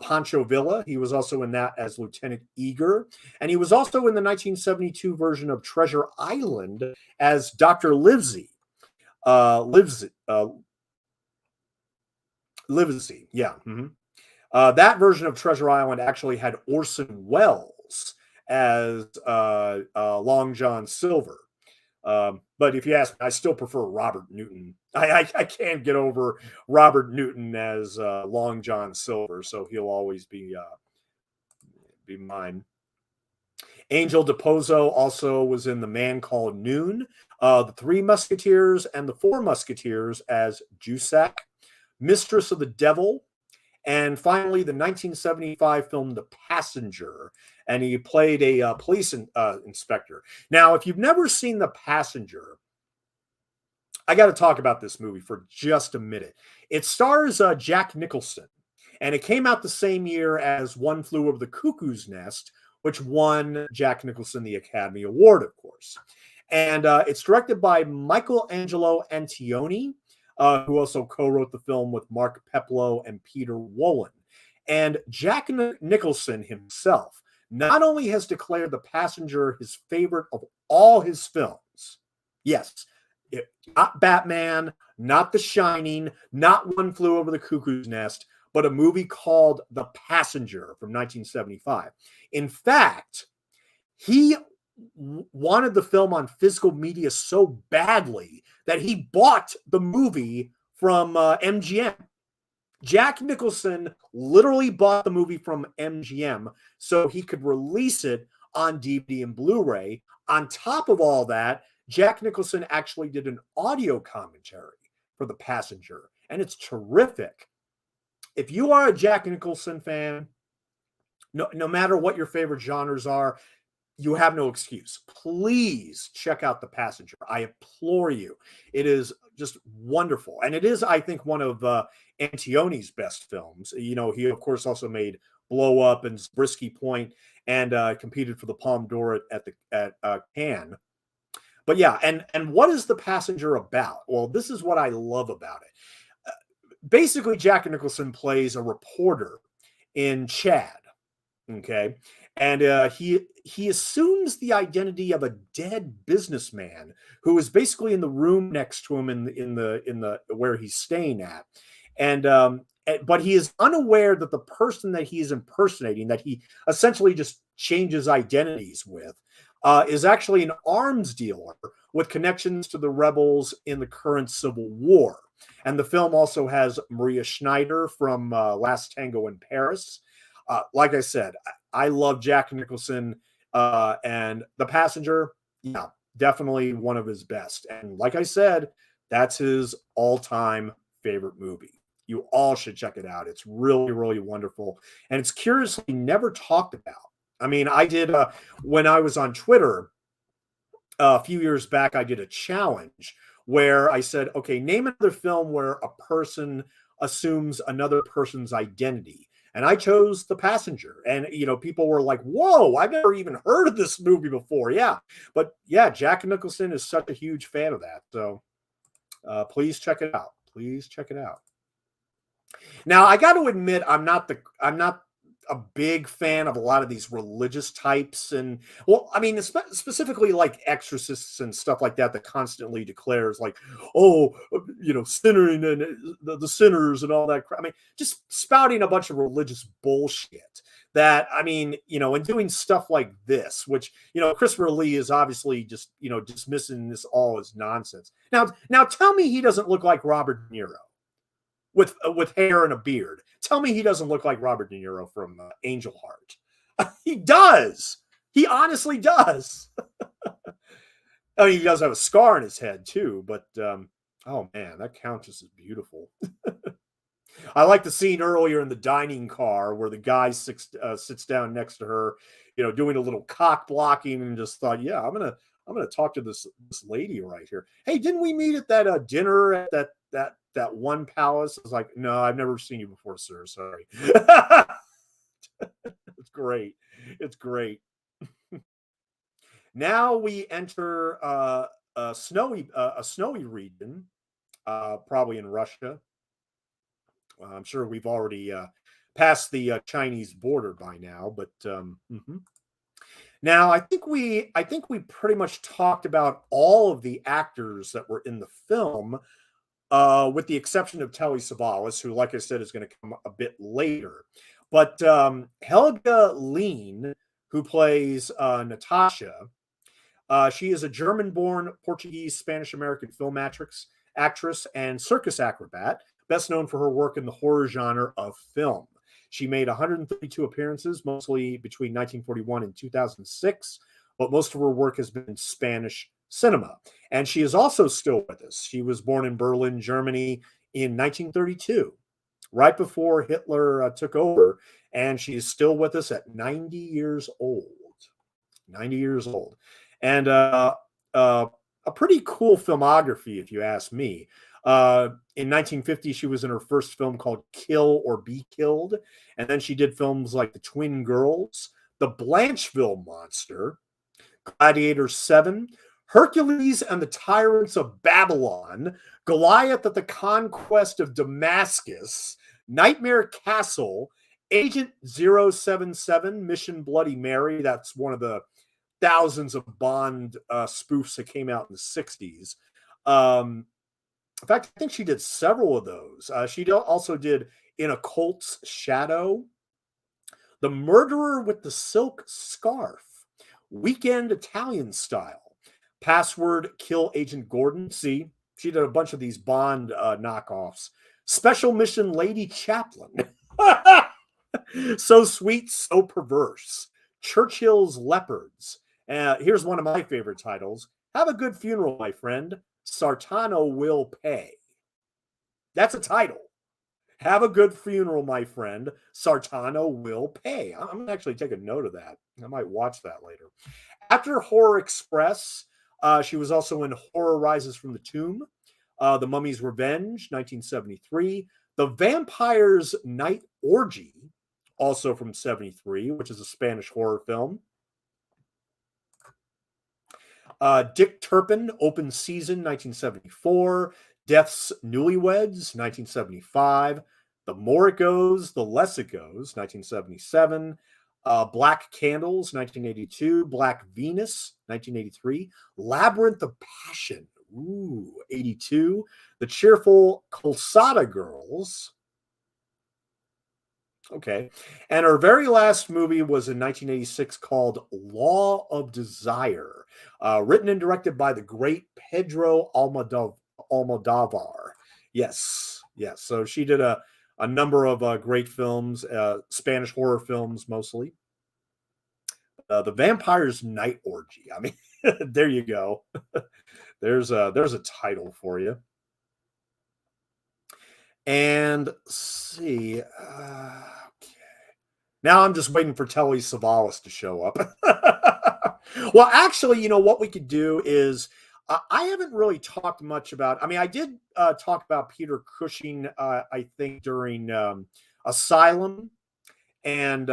Pancho Villa. He was also in that as Lieutenant Eager. And he was also in the 1972 version of Treasure Island as Dr. Livesey. Livesey, yeah. That version of Treasure Island actually had Orson Welles as Long John Silver. But if you ask me, I still prefer Robert Newton. I can't get over Robert Newton as Long John Silver, so he'll always be mine. Angel DePozo also was in The Man Called Noon, The Three Musketeers, and The Four Musketeers as Jussac, Mistress of the Devil, and finally the 1975 film The Passenger, and he played a police inspector. Now, if you've never seen The Passenger, I got to talk about this movie for just a minute. It stars Jack Nicholson, and it came out the same year as One Flew Over the Cuckoo's Nest, which won Jack Nicholson the Academy Award, of course. And it's directed by Michelangelo Antonioni, who also co-wrote the film with Mark Peplow and Peter Wolin. And Jack Nicholson himself not only has declared The Passenger his favorite of all his films, yes, not Batman, not The Shining, not One Flew Over the Cuckoo's Nest, but a movie called The Passenger from 1975. In fact, he wanted the film on physical media so badly that he bought the movie from MGM. Jack Nicholson literally bought the movie from MGM so he could release it on DVD and Blu-ray. On top of all that, Jack Nicholson actually did an audio commentary for The Passenger, and it's terrific. If you are a Jack Nicholson fan, no matter what your favorite genres are, you have no excuse. Please check out The Passenger. I implore you. It is just wonderful. And it is, I think, one of Antonioni's best films. You know, he, of course, also made Blow Up and Zabriskie Point and competed for the Palme d'Or at Cannes. But yeah, and what is The Passenger about? Well, this is what I love about it. Basically, Jack Nicholson plays a reporter in Chad. Okay, and he assumes the identity of a dead businessman who is basically in the room next to him in the where he's staying at, and but he is unaware that the person that he is impersonating, that he essentially just changes identities with, is actually an arms dealer with connections to the rebels in the current Civil War. And the film also has Maria Schneider from Last Tango in Paris. Like I said, I love Jack Nicholson, and The Passenger, yeah, definitely one of his best. And like I said, that's his all-time favorite movie. You all should check it out. It's really, really wonderful. And it's curiously never talked about. I mean, I did, when I was on Twitter a few years back, I did a challenge where I said, okay, name another film where a person assumes another person's identity. And I chose The Passenger. And, you know, people were like, whoa, I've never even heard of this movie before. Yeah. But yeah, Jack Nicholson is such a huge fan of that. So please check it out. Please check it out. Now, I got to admit, I'm not a big fan of a lot of these religious types. And, well, I mean, specifically like exorcists and stuff like that constantly declares like, oh, you know, sinning and the sinners and all that crap. I mean, just spouting a bunch of religious bullshit that, I mean, you know, and doing stuff like this, which, you know, Christopher Lee is obviously just, you know, dismissing this all as nonsense. Now tell me he doesn't look like Robert De Niro with hair and a beard. Tell me he doesn't look like Robert De Niro from Angel Heart. He does. He honestly does. I mean, he does have a scar on his head too, but oh man, that countess is beautiful. I like the scene earlier in the dining car where the guy sits down next to her, you know, doing a little cock blocking, and just thought, yeah, I'm gonna talk to this lady right here. Hey, didn't we meet at that dinner at that one palace? I was like, no, I've never seen you before, sir. Sorry. It's great. It's great. Now we enter a snowy region, probably in Russia. I'm sure we've already passed the Chinese border by now, but now I think we pretty much talked about all of the actors that were in the film, with the exception of Telly Savalas, who, like I said, is going to come a bit later. But Helga Lean, who plays Natasha, she is a German-born Portuguese Spanish-American film actress and circus acrobat, best known for her work in the horror genre of film. She made 132 appearances, mostly between 1941 and 2006, but most of her work has been in Spanish cinema. And she is also still with us. She was born in Berlin, Germany in 1932, right before Hitler took over, and she is still with us at 90 years old. 90 years old. And a pretty cool filmography, if you ask me. In 1950, she was in her first film called Kill or Be Killed. And then she did films like The Twin Girls, The Blancheville Monster, Gladiator 7, Hercules and the Tyrants of Babylon, Goliath at the Conquest of Damascus, Nightmare Castle, Agent 077, Mission Bloody Mary. That's one of the thousands of Bond spoofs that came out in the 60s. In fact, I think she did several of those. She also did In a Colt's Shadow, The Murderer with the Silk Scarf, Weekend Italian Style, Password Kill Agent Gordon. See, she did a bunch of these Bond knockoffs. Special Mission Lady Chaplin. So Sweet, So Perverse. Churchill's Leopards. Here's one of my favorite titles. Have a Good Funeral, My Friend. Sartano Will Pay. That's a title. Have a Good Funeral, My Friend. Sartano Will Pay. I'm going to actually take a note of that. I might watch that later. After Horror Express, she was also in Horror Rises from the Tomb, The Mummy's Revenge, 1973, The Vampire's Night Orgy, also from 73, which is a Spanish horror film. Dick Turpin, Open Season, 1974. Death's Newlyweds, 1975. The More It Goes, The Less It Goes, 1977. Black Candles, 1982. Black Venus, 1983. Labyrinth of Passion, 82. The Cheerful Calzada Girls. Okay. And her very last movie was in 1986 called Law of Desire, written and directed by the great Pedro Almodovar. Yes. Yes. So she did a number of great films, Spanish horror films mostly. The Vampire's Night Orgy. I mean, there you go. There's a title for you. And let's see. Okay. Now I'm just waiting for Telly Savalas to show up. Well, actually, you know what we could do is I haven't really talked much about. I mean, I did talk about Peter Cushing, I think, during Asylum and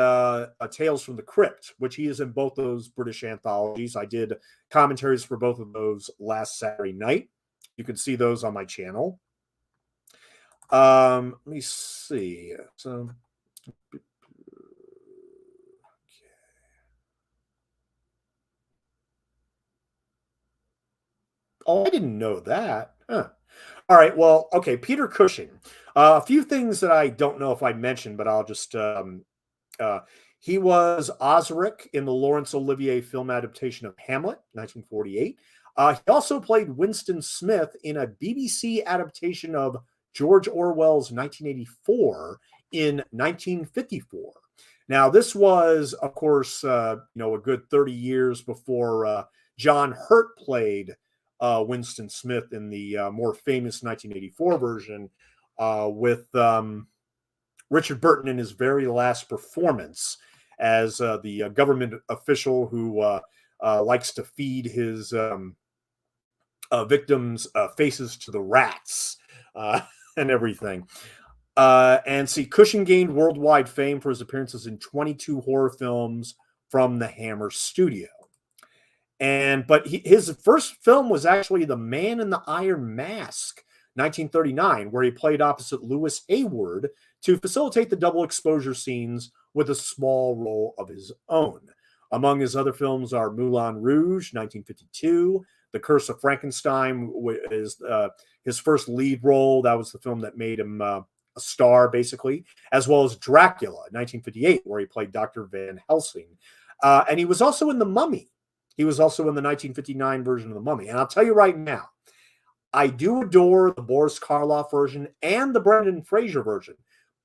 Tales from the Crypt, which he is in both those British anthologies. I did commentaries for both of those last Saturday night. You can see those on my channel. Let me see. So, oh, I didn't know that. Huh. All right. Well, okay. Peter Cushing. A few things that I don't know if I mentioned, but I'll just. He was Osric in the Laurence Olivier film adaptation of Hamlet, 1948. He also played Winston Smith in a BBC adaptation of George Orwell's 1984 in 1954. Now, this was, of course, a good 30 years before John Hurt played Winston Smith in the more famous 1984 version with Richard Burton in his very last performance as the government official who likes to feed his victims' faces to the rats. And everything. And see, Cushing gained worldwide fame for his appearances in 22 horror films from the Hammer Studio. But his first film was actually The Man in the Iron Mask, 1939, where he played opposite Lewis Hayward to facilitate the double exposure scenes with a small role of his own. Among his other films are Moulin Rouge, 1952, The Curse of Frankenstein is his first lead role. That was the film that made him a star, basically, as well as Dracula, 1958, where he played Dr. Van Helsing. And he was also in The Mummy. He was also in the 1959 version of The Mummy. And I'll tell you right now, I do adore the Boris Karloff version and the Brendan Fraser version.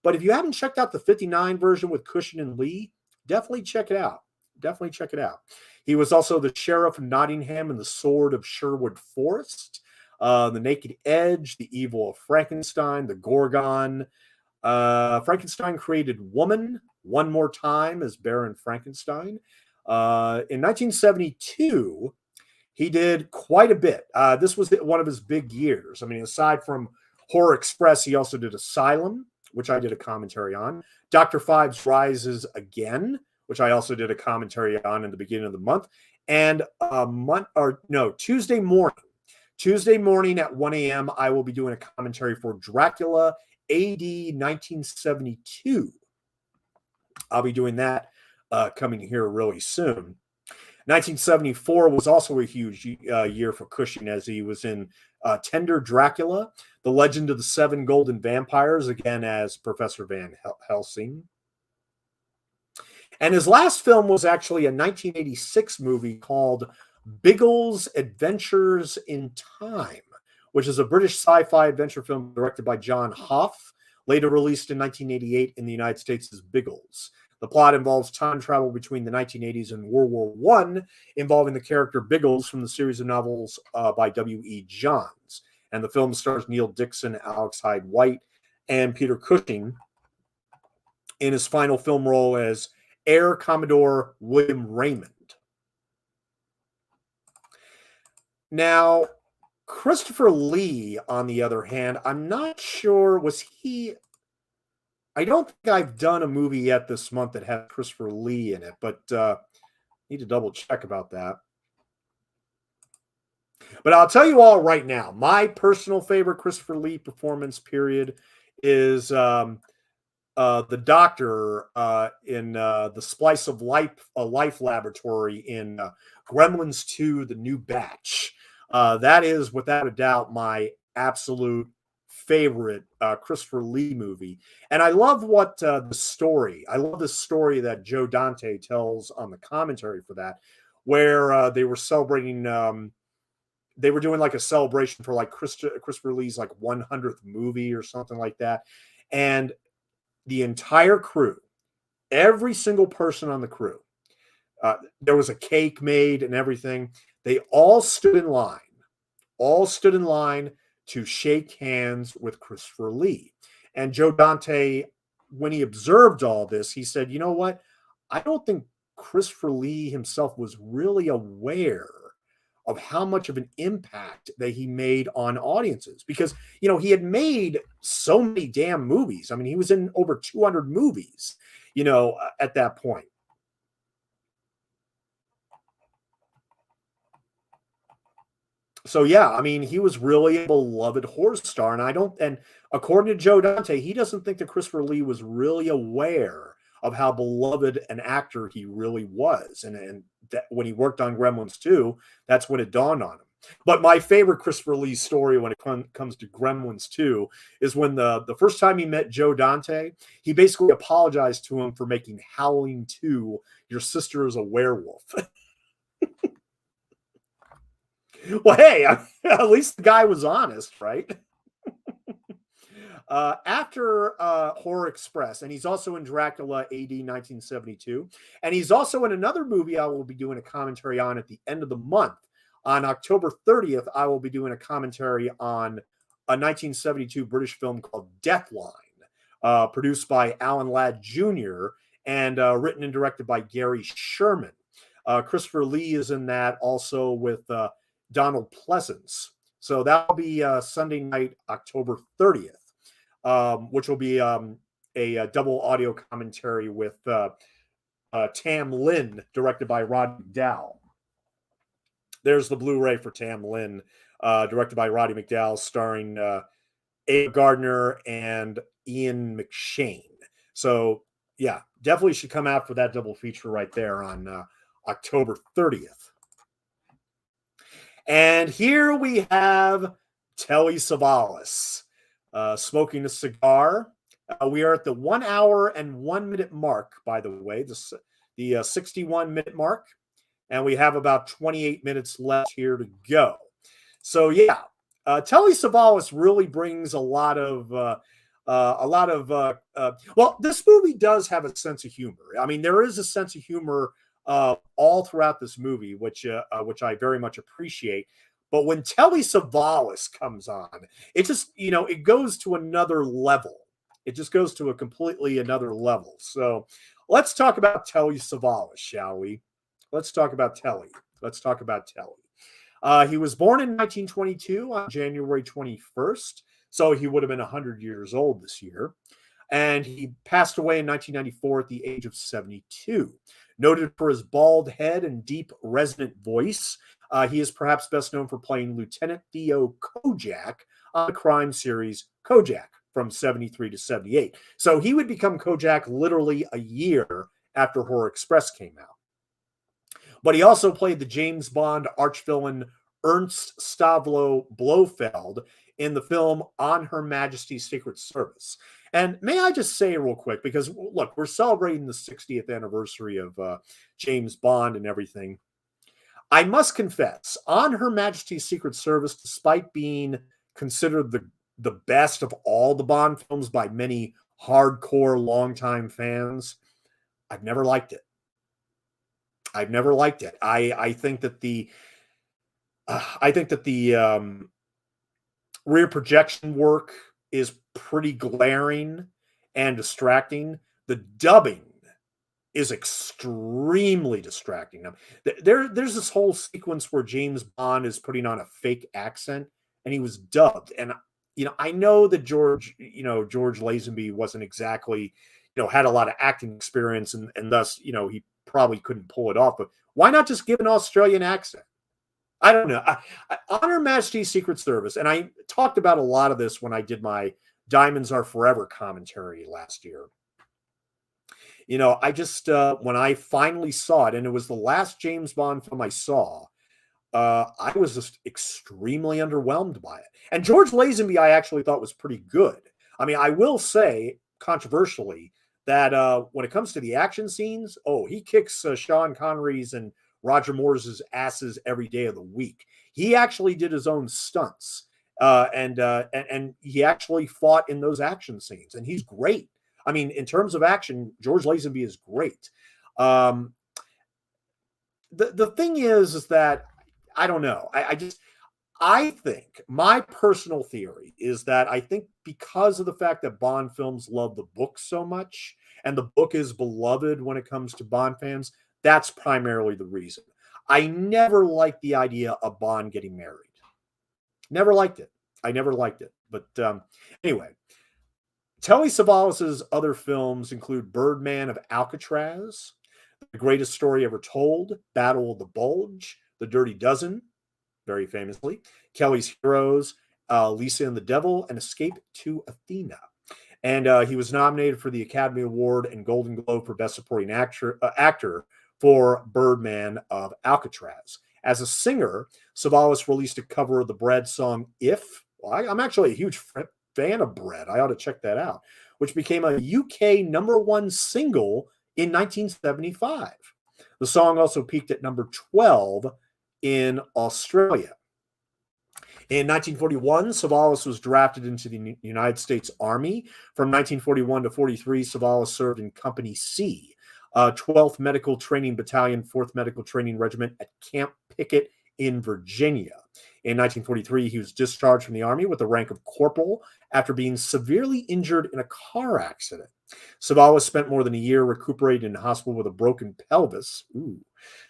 But if you haven't checked out the 59 version with Cushing and Lee, definitely check it out. Definitely check it out. He was also the Sheriff of Nottingham in The Sword of Sherwood Forest, The Naked Edge, The Evil of Frankenstein, The Gorgon. Frankenstein Created Woman, One More Time as Baron Frankenstein. In 1972, he did quite a bit. This was one of his big years. I mean, aside from Horror Express, he also did Asylum, which I did a commentary on. Dr. Fives Rises Again, which I also did a commentary on in the beginning of the month. And Tuesday morning at 1 a.m., I will be doing a commentary for Dracula AD 1972. I'll be doing that coming here really soon. 1974 was also a huge year for Cushing, as he was in Tender Dracula, The Legend of the Seven Golden Vampires, again as Professor Van Helsing. And his last film was actually a 1986 movie called Biggles Adventures in Time, which is a British sci-fi adventure film directed by John Hough, later released in 1988 in the United States as Biggles. The plot involves time travel between the 1980s and World War I, involving the character Biggles from the series of novels by W.E. Johns. And the film stars Neil Dixon, Alex Hyde White, and Peter Cushing in his final film role as Air Commodore William Raymond. Now, Christopher Lee, on the other hand, I'm not sure, was he... I don't think I've done a movie yet this month that has Christopher Lee in it, but need to double check about that. But I'll tell you all right now, my personal favorite Christopher Lee performance period is the doctor in the Splice of Life Laboratory in Gremlins 2, The New Batch. That is, without a doubt, my absolute favorite Christopher Lee movie. And I love what I love the story that Joe Dante tells on the commentary for that, where they were celebrating, they were doing like a celebration for like Christopher Lee's like 100th movie or something like that. And the entire crew, every single person on the crew, there was a cake made and everything. They all stood in line to shake hands with Christopher Lee. And Joe Dante, when he observed all this, he said, you know what? I don't think Christopher Lee himself was really aware of how much of an impact that he made on audiences, because, you know, he had made so many damn movies. I mean, he was in over 200 movies, you know, at that point. So yeah, I mean, he was really a beloved horror star, and according to Joe Dante, he doesn't think that Christopher Lee was really aware of how beloved an actor he really was, and that when he worked on Gremlins 2, that's when it dawned on him. But my favorite Christopher Lee story when it comes to Gremlins 2 is when the first time he met Joe Dante, he basically apologized to him for making Howling 2, Your Sister is a Werewolf. Well, hey, at least the guy was honest, right? After Horror Express, and he's also in Dracula AD 1972, and he's also in another movie I will be doing a commentary on at the end of the month. On October 30th, I will be doing a commentary on a 1972 British film called Deathline, produced by Alan Ladd Jr. and written and directed by Gary Sherman. Christopher Lee is in that, also with Donald Pleasance. So that'll be Sunday night, October 30th, which will be a double audio commentary with Tam Lin, directed by Roddy McDowall. There's the Blu-ray for Tam Lin, directed by Roddy McDowall, starring Ava Gardner and Ian McShane. So yeah, definitely should come out for that double feature right there on October 30th. And here we have Telly Savalas smoking a cigar. We are at the 1 hour and 1 minute mark, by the way, the 61-minute mark. And we have about 28 minutes left here to go. So yeah, Telly Savalas really brings a lot of well, this movie does have a sense of humor. I mean, there is a sense of humor all throughout this movie, which I very much appreciate. But when Telly Savalas comes on, it just, you know, it goes to another level. It just goes to a completely another level. So let's talk about Telly Savalas, shall we? Let's talk about Telly. He was born in 1922 on January 21st, so he would have been 100 years old this year. And he passed away in 1994 at the age of 72. Noted for his bald head and deep, resonant voice, he is perhaps best known for playing Lieutenant Theo Kojak on the crime series Kojak from 73 to 78. So he would become Kojak literally a year after Horror Express came out. But he also played the James Bond archvillain Ernst Stavro Blofeld in the film On Her Majesty's Secret Service. And may I just say real quick, because look, we're celebrating the 60th anniversary of James Bond and everything. I must confess, On Her Majesty's Secret Service, despite being considered the best of all the Bond films by many hardcore longtime fans, I've never liked it. I've never liked it. I think that the rear projection work is pretty glaring and distracting. The dubbing is extremely distracting. Now, there's this whole sequence where James Bond is putting on a fake accent, and he was dubbed. And I know that George Lazenby wasn't exactly, had a lot of acting experience, and thus, he probably couldn't pull it off. But why not just give an Australian accent? I don't know. On Her Majesty's Secret Service, and I talked about a lot of this when I did my Diamonds Are Forever commentary last year. I just, when I finally saw it, and it was the last James Bond film I saw, I was just extremely underwhelmed by it. And George Lazenby, I actually thought was pretty good. I mean, I will say, controversially, that when it comes to the action scenes, he kicks Sean Connery's and Roger Moore's asses every day of the week. He actually did his own stunts, and he actually fought in those action scenes, and he's great. I mean, in terms of action, George Lazenby is great. The thing is that I don't know. I think my personal theory is that I think because of the fact that Bond films love the book so much, and the book is beloved when it comes to Bond fans, that's primarily the reason. I never liked the idea of Bond getting married. Never liked it. I never liked it. But anyway, Telly Savalas' other films include Birdman of Alcatraz, The Greatest Story Ever Told, Battle of the Bulge, The Dirty Dozen, very famously, Kelly's Heroes, Lisa and the Devil, and Escape to Athena. And he was nominated for the Academy Award and Golden Globe for Best Supporting Actor for Birdman of Alcatraz. As a singer, Savalas released a cover of the Bread song If. Well, I'm actually a huge fan of Bread. I ought to check that out, which became a UK #1 single in 1975. The song also peaked at number 12 in Australia. In 1941, Savalas was drafted into the United States Army. From 1941 to 43, Savalas served in Company C, 12th Medical Training Battalion, 4th Medical Training Regiment at Camp Pickett in Virginia. In 1943, he was discharged from the Army with the rank of corporal after being severely injured in a car accident. Savalas spent more than a year recuperating in hospital with a broken pelvis,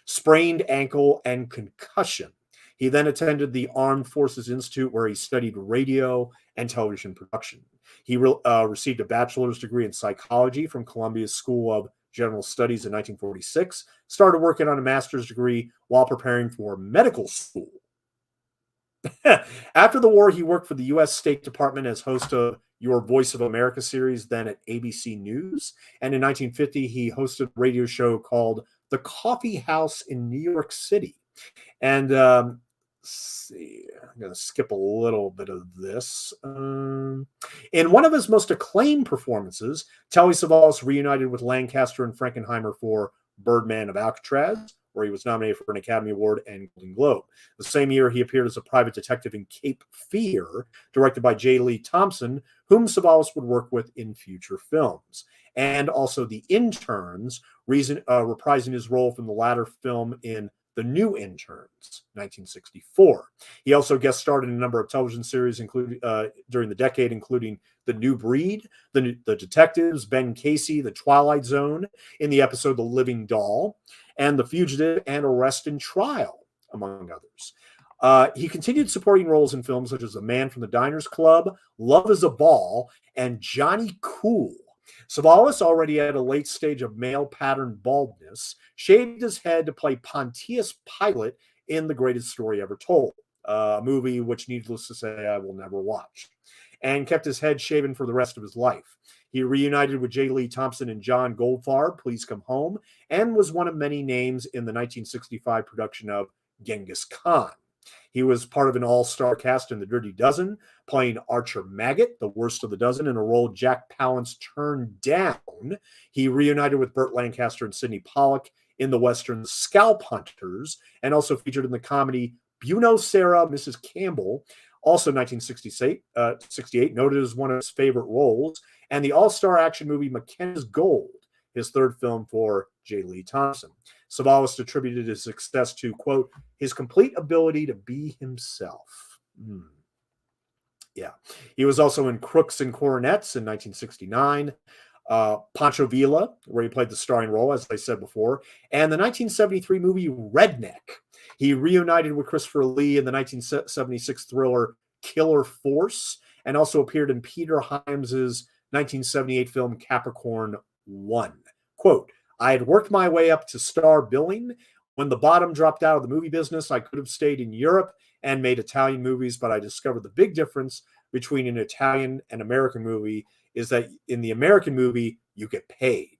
sprained ankle, and concussion. He then attended the Armed Forces Institute, where he studied radio and television production. He received a bachelor's degree in psychology from Columbia School of General Studies in 1946, started working on a master's degree while preparing for medical school. After the war, he worked for the U.S. State Department as host of Your Voice of America series, then at ABC News. And in 1950, he hosted a radio show called The Coffee House in New York City. And let's see, I'm going to skip a little bit of this. In one of his most acclaimed performances, Telly Savalas reunited with Lancaster and Frankenheimer for Birdman of Alcatraz, where he was nominated for an Academy Award and Golden Globe. The same year, he appeared as a private detective in Cape Fear, directed by J. Lee Thompson, whom Savalas would work with in future films. And also The Interns, reprising his role from the latter film in The New Interns, 1964. He also guest starred in a number of television series including during the decade, including The New Breed, The Detectives, Ben Casey, The Twilight Zone, in the episode The Living Doll, and The Fugitive and Arrest and Trial, among others. He continued supporting roles in films such as The Man from the Diners Club, Love is a Ball, and Johnny Cool. Savalas, already at a late stage of male pattern baldness, shaved his head to play Pontius Pilate in The Greatest Story Ever Told, a movie which, needless to say, I will never watch. and kept his head shaven for the rest of his life. He reunited with J. Lee Thompson and John Goldfarb, Please Come Home, and was one of many names in the 1965 production of Genghis Khan. He was part of an all-star cast in The Dirty Dozen, playing Archer Maggot, the worst of the dozen, in a role Jack Palance turned down. He reunited with Burt Lancaster and Sidney Pollack in the western Scalp Hunters, and also featured in the comedy Buenos Sarah, Mrs. Campbell, also 1968, noted as one of his favorite roles, and the all-star action movie McKenna's Gold, his third film for J. Lee Thompson. Savalas attributed his success to, quote, his complete ability to be himself. Yeah. He was also in Crooks and Coronets in 1969, Pancho Villa, where he played the starring role, as I said before, and the 1973 movie Redneck. He reunited with Christopher Lee in the 1976 thriller Killer Force, and also appeared in Peter Hymes's 1978 film Capricorn 1. Quote, I had worked my way up to star billing. When the bottom dropped out of the movie business, I could have stayed in Europe and made Italian movies, but I discovered the big difference between an Italian and American movie is that in the American movie, you get paid.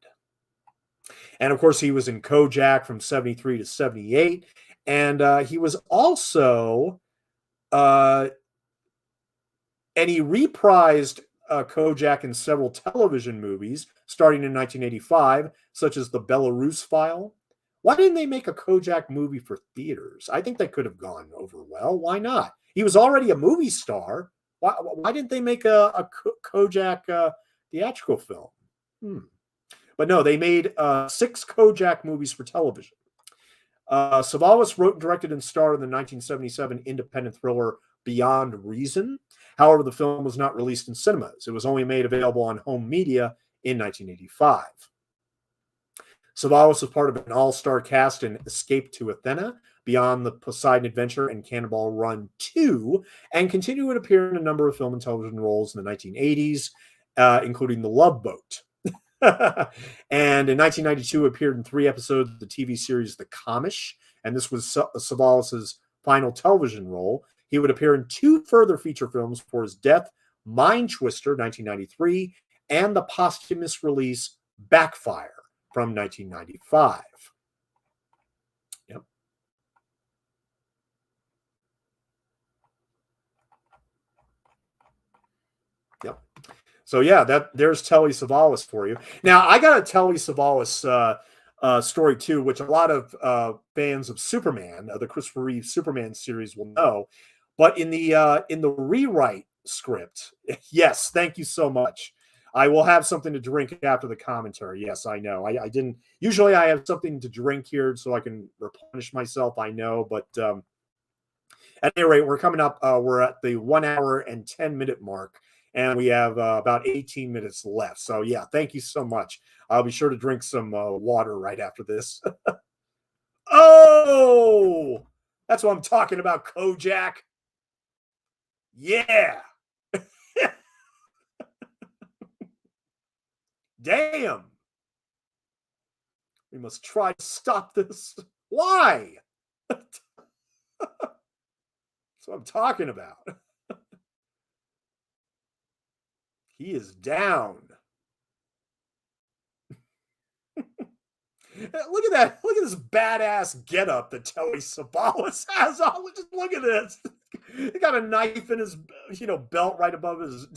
And of course, he was in Kojak from 73 to 78. And he was also, and he reprised Kojak in several television movies starting in 1985, such as The Belarus File. Why didn't they make a Kojak movie for theaters? I think that could have gone over well. Why not? He was already a movie star. Why didn't they make a Kojak theatrical film? But no, they made 6 Kojak movies for television. Savalas wrote, and directed, and starred in the 1977 independent thriller Beyond Reason. However, the film was not released in cinemas. It was only made available on home media in 1985. Savalas was part of an all-star cast in Escape to Athena, Beyond the Poseidon Adventure, and Cannonball Run 2, and continued to appear in a number of film and television roles in the 1980s, including The Love Boat. And in 1992, appeared in 3 episodes of the TV series The Comish, and this was Savalas' final television role. He would appear in 2 further feature films before his death, Mind Twister, 1993, and the posthumous release Backfire from 1995. Yep. Yep. So yeah, there's Telly Savalas for you. Now I got a Telly Savalas story too, which a lot of fans of Superman, the Christopher Reeve Superman series, will know. But in the rewrite script, yes, thank you so much. I will have something to drink after the commentary. Yes, I know. I didn't. Usually, I have something to drink here so I can replenish myself. I know, but at any rate, we're coming up. We're at the 1 hour and 10-minute mark, and we have about 18 minutes left. So yeah, thank you so much. I'll be sure to drink some water right after this. Oh, that's what I'm talking about, Kojak. Yeah. Damn. We must try to stop this. Why? That's what I'm talking about. He is down. Look at that. Look at this badass getup that Telly Savalas has on. Just look at this. He got a knife in his, belt right above his.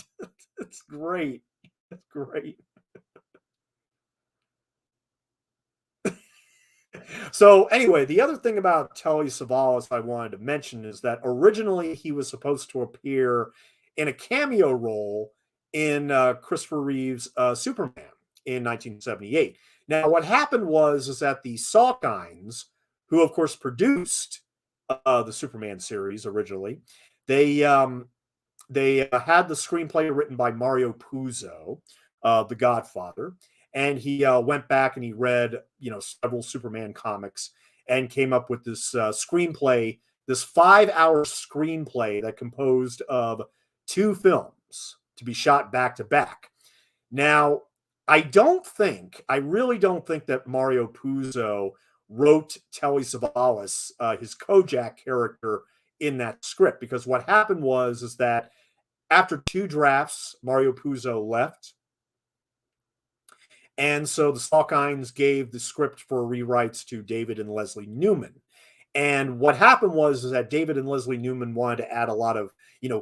It's great. It's great. So anyway, the other thing about Telly Savalas I wanted to mention is that originally he was supposed to appear in a cameo role in Christopher Reeve's Superman in 1978. Now, what happened is that the Salkinds, who of course produced the Superman series originally, they had the screenplay written by Mario Puzo, The Godfather, and he went back and he read, several Superman comics and came up with this screenplay, this 5-hour screenplay that composed of 2 films to be shot back to back. Now, I really don't think that Mario Puzo wrote Telly Savalas, his Kojak character, in that script, because what happened is that After 2 drafts, Mario Puzo left. And so the Salkinds gave the script for rewrites to David and Leslie Newman. And what happened was is that David and Leslie Newman wanted to add a lot of,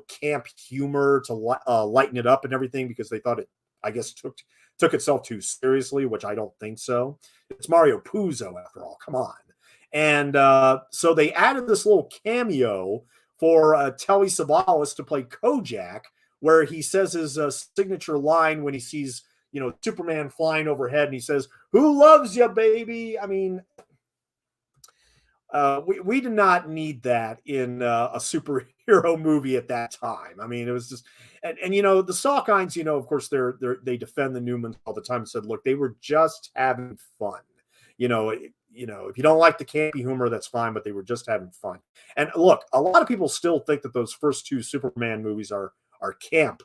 camp humor to lighten it up and everything because they thought it, I guess, took itself too seriously, which I don't think so. It's Mario Puzo, after all. Come on. And so they added this little cameo for Telly Savalas to play Kojak, where he says his signature line when he sees, Superman flying overhead, and he says, "Who loves you, baby?" I mean, we did not need that in a superhero movie at that time. I mean, it was just, and the Salkinds, of course, they defend the Newmans all the time and said, look, they were just having fun. If you don't like the campy humor, that's fine, but they were just having fun. And look, a lot of people still think that those first 2 Superman movies are camp.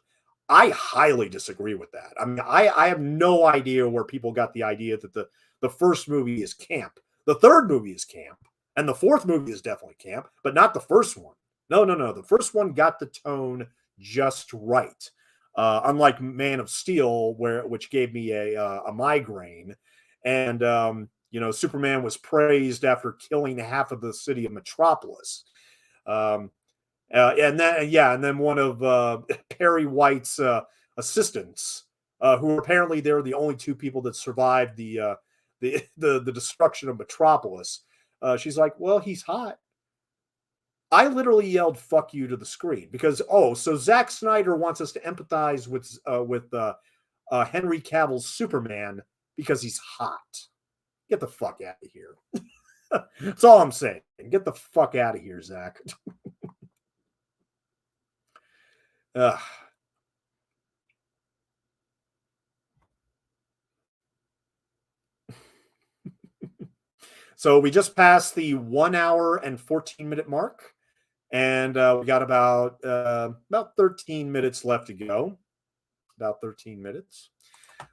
I highly disagree with that. I mean, I have no idea where people got the idea that the first movie is camp. The third movie is camp. And the fourth movie is definitely camp, but not the first one. No. The first one got the tone just right. Unlike Man of Steel, which gave me a migraine. And, Superman was praised after killing half of the city of Metropolis. And then one of Perry White's assistants, who apparently they were the only 2 people that survived the destruction of Metropolis. She's like, well, he's hot. I literally yelled "fuck you" to the screen because so Zack Snyder wants us to empathize with Henry Cavill's Superman because he's hot. Get the fuck out of here. That's all I'm saying. Get the fuck out of here, Zach. So we just passed the 1 hour and 14-minute mark, and we got about 13 minutes left to go. About 13 minutes.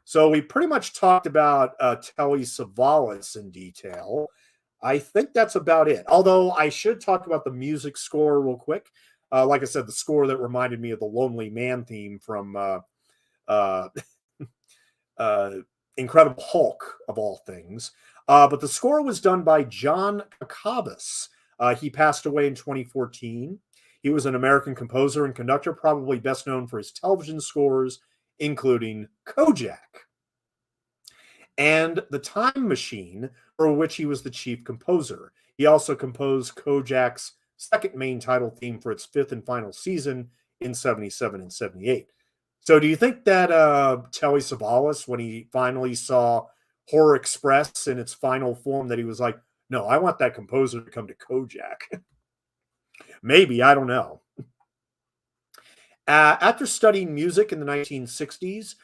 So we pretty much talked about Telly Savalas in detail. I think that's about it. Although I should talk about the music score real quick. Like I said, the score that reminded me of the Lonely Man theme from Incredible Hulk, of all things. But the score was done by John Kakavas. He passed away in 2014. He was an American composer and conductor, probably best known for his television scores, including Kojak and The Time Machine, for which he was the chief composer. He also composed Kojak's second main title theme for its 5th and final season in 77 and 78. So do you think that Telly Savalas, when he finally saw Horror Express in its final form, that he was like, no, I want that composer to come to Kojak? Maybe, I don't know. After studying music in the 1960s,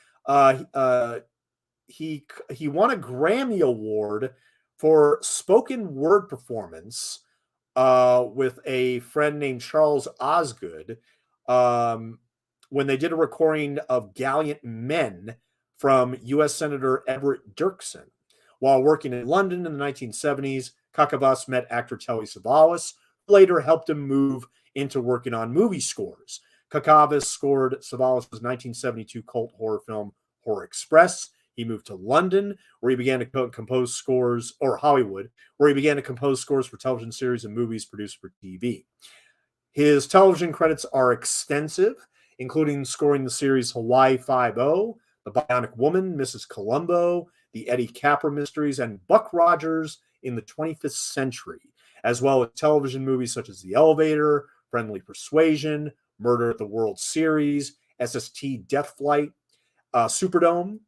he won a Grammy Award for spoken word performance with a friend named Charles Osgood when they did a recording of Gallant Men from U.S. Senator Everett Dirksen. While working in London in the 1970s, Kakavas met actor Telly Savalas, who later helped him move into working on movie scores. Kakavas scored Savalas' 1972 cult horror film Horror Express. He moved to London, where he began to compose scores, or Hollywood, where he began to compose scores for television series and movies produced for TV. His television credits are extensive, including scoring the series Hawaii Five-0, The Bionic Woman, Mrs. Columbo, The Eddie Capra Mysteries, and Buck Rogers in the 25th Century, as well as television movies such as The Elevator, Friendly Persuasion, Murder at the World Series, SST Death Flight, Superdome,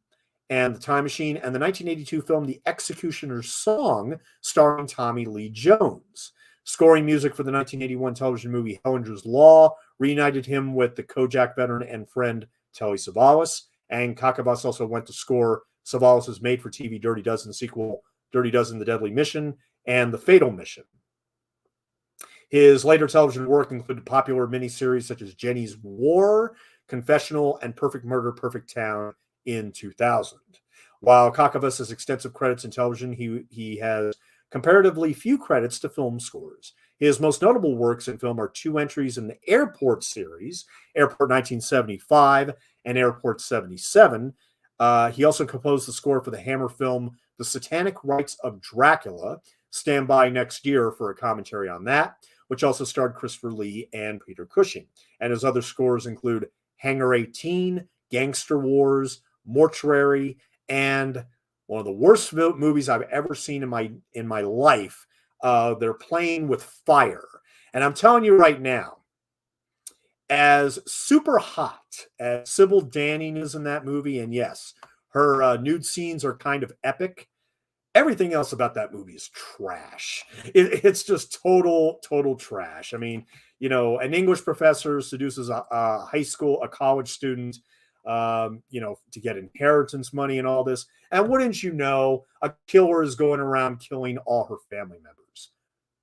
and The Time Machine, and the 1982 film The Executioner's Song, starring Tommy Lee Jones. Scoring music for the 1981 television movie Hellinger's Law reunited him with the Kojak veteran and friend Telly Savalas, and Kakavas also went to score Savalas' made-for-TV Dirty Dozen sequel, Dirty Dozen: The Deadly Mission, and The Fatal Mission. His later television work included popular miniseries such as Jenny's War, Confessional, and Perfect Murder, Perfect Town in 2000. While Kakavas has extensive credits in television, he has comparatively few credits to film scores. His most notable works in film are two entries in the Airport series, Airport 1975 and Airport 77. He also composed the score for the Hammer film The Satanic Rites of Dracula. Stand by next year for a commentary on that, which also starred Christopher Lee and Peter Cushing. And his other scores include Hangar 18, Gangster Wars, Mortuary, and one of the worst movies I've ever seen in my life. They're Playing with Fire. And I'm telling you right now, as super hot as Sybil Danning is in that movie, and yes, her nude scenes are kind of epic, everything else about that movie is trash. It's just total trash. I mean, an English professor seduces a college student, to get inheritance money and all this. And wouldn't you know, a killer is going around killing all her family members.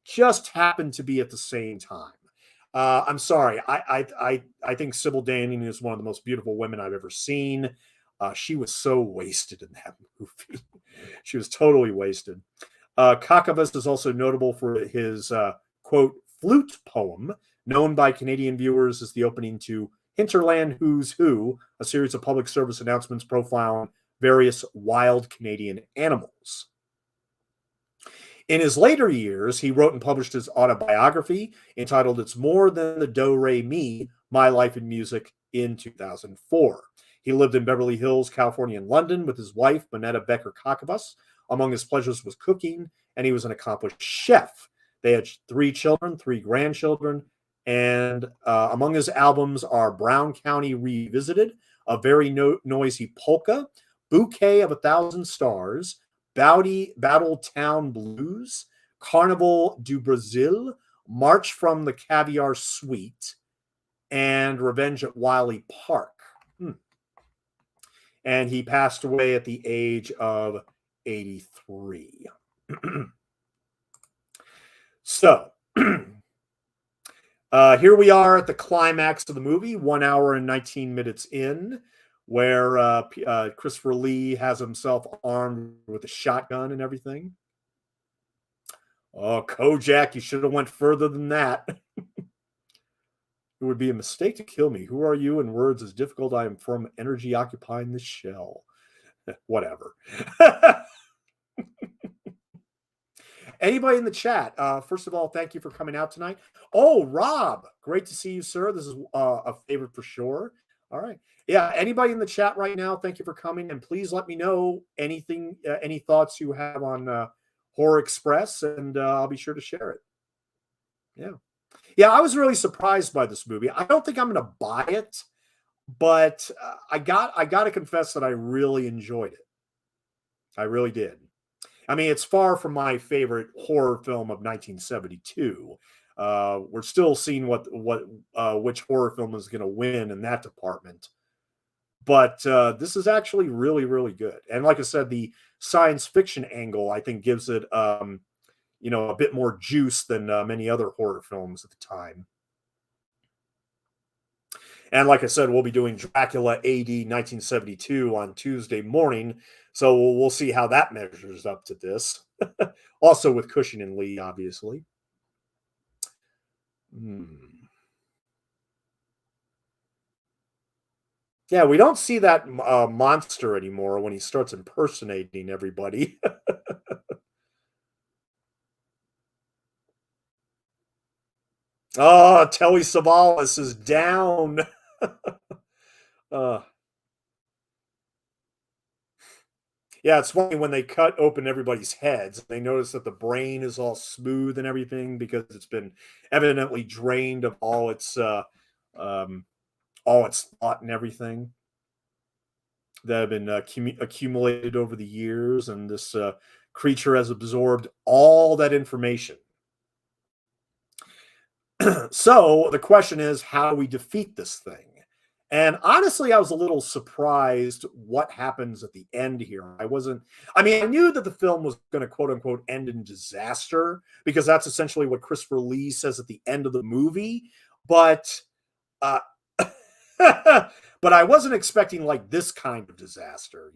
Just happened to be at the same time. I'm sorry. I think Sybil Danning is one of the most beautiful women I've ever seen. She was so wasted in that movie. She was totally wasted. Kakavas is also notable for his, quote, flute poem, known by Canadian viewers as the opening to Hinterland Who's Who, a series of public service announcements profiling various wild Canadian animals. In his later years, he wrote and published his autobiography entitled It's More Than the Do-Re-Mi, My Life in Music in 2004. He lived in Beverly Hills, California, and London with his wife, Bonetta Becker-Kakavas. Among his pleasures was cooking, and he was an accomplished chef. They had 3 children, 3 grandchildren, and among his albums are Brown County Revisited, A Very Noisy Polka, Bouquet of 1,000 Stars, Battle Town Blues, Carnival du Brazil, March from the Caviar Suite, and Revenge at Wiley Park. And he passed away at the age of 83. So, here we are at the climax of the movie, 1 hour and 19 minutes in, where Christopher Lee has himself armed with a shotgun and everything. Oh, Kojak, you should have went further than that. It would be a mistake to kill me. Who are you? In words as difficult I am from energy occupying this shell. Whatever. Anybody in the chat? First of all, thank you for coming out tonight. Oh, Rob, great to see you, sir. This is a favorite for sure. All right. Yeah, anybody in the chat right now, thank you for coming. And please let me know anything, any thoughts you have on Horror Express, and I'll be sure to share it. Yeah. Yeah, I was really surprised by this movie. I don't think I'm going to buy it, but I got to confess that I really enjoyed it. I really did. I mean, it's far from my favorite horror film of 1972. We're still seeing which horror film is going to win in that department. But this is actually really good. And like I said, the science fiction angle, I think, gives it a bit more juice than many other horror films at the time. And like I said, we'll be doing Dracula AD 1972 on Tuesday morning. So we'll see how that measures up to this. Also with Cushing and Lee, obviously. Yeah, we don't see that monster anymore when he starts impersonating everybody. Oh, Telly Savalas is down. Yeah, it's funny when they cut open everybody's heads. They notice that the brain is all smooth and everything because it's been evidently drained of all its thought and everything that have been accumulated over the years, and this creature has absorbed all that information. So the question is, how do we defeat this thing? And honestly, I was a little surprised what happens at the end here. I knew that the film was going to quote unquote end in disaster because that's essentially what Christopher Lee says at the end of the movie. But, but I wasn't expecting like this kind of disaster,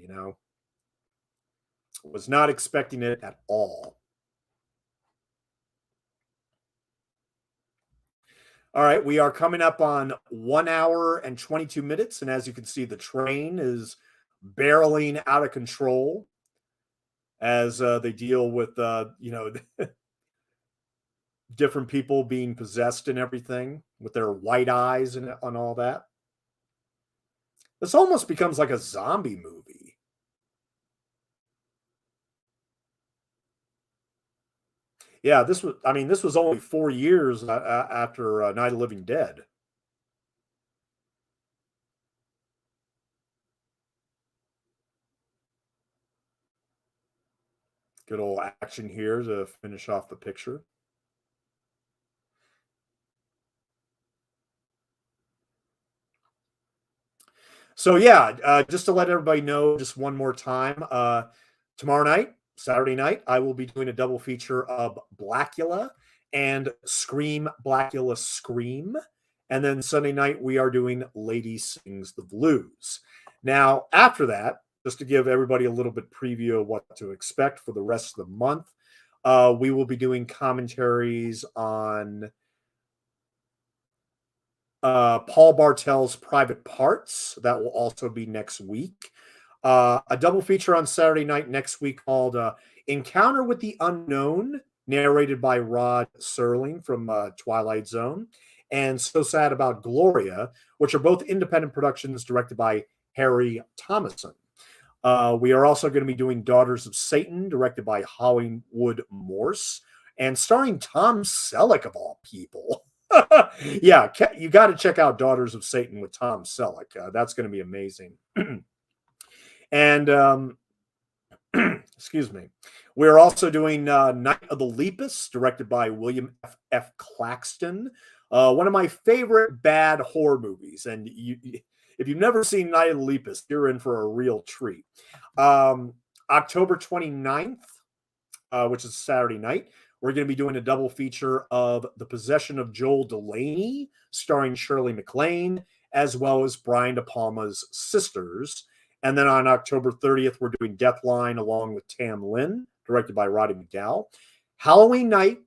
Was not expecting it at all. All right, we are coming up on 1 hour and 22 minutes. And as you can see, the train is barreling out of control as they deal with, different people being possessed and everything with their white eyes and all that. This almost becomes like a zombie movie. Yeah, this was only 4 years after Night of the Living Dead. Good old action here to finish off the picture. So yeah, just to let everybody know, just one more time, tomorrow night, Saturday night, I will be doing a double feature of Blackula and Scream, Blackula, Scream, and then Sunday night we are doing Lady Sings the Blues. Now, after that, just to give everybody a little bit preview of what to expect for the rest of the month, we will be doing commentaries on Paul Bartel's Private Parts. That will also be next week. A double feature on Saturday night next week called Encounter with the Unknown, narrated by Rod Serling from Twilight Zone, and So Sad About Gloria, which are both independent productions directed by Harry Thomason. We are also going to be doing Daughters of Satan, directed by Hollywood Morse, and starring Tom Selleck, of all people. Yeah, you got to check out Daughters of Satan with Tom Selleck. That's going to be amazing. And excuse me, we're also doing Night of the Lepus, directed by William F. Claxton. One of my favorite bad horror movies. And if you've never seen Night of the Lepus, you're in for a real treat. October 29th, which is Saturday night, we're going to be doing a double feature of The Possession of Joel Delaney, starring Shirley MacLaine, as well as Brian De Palma's sisters. And then on October 30th, we're doing Deathline along with Tam Lin, directed by Roddy McDowall. Halloween night,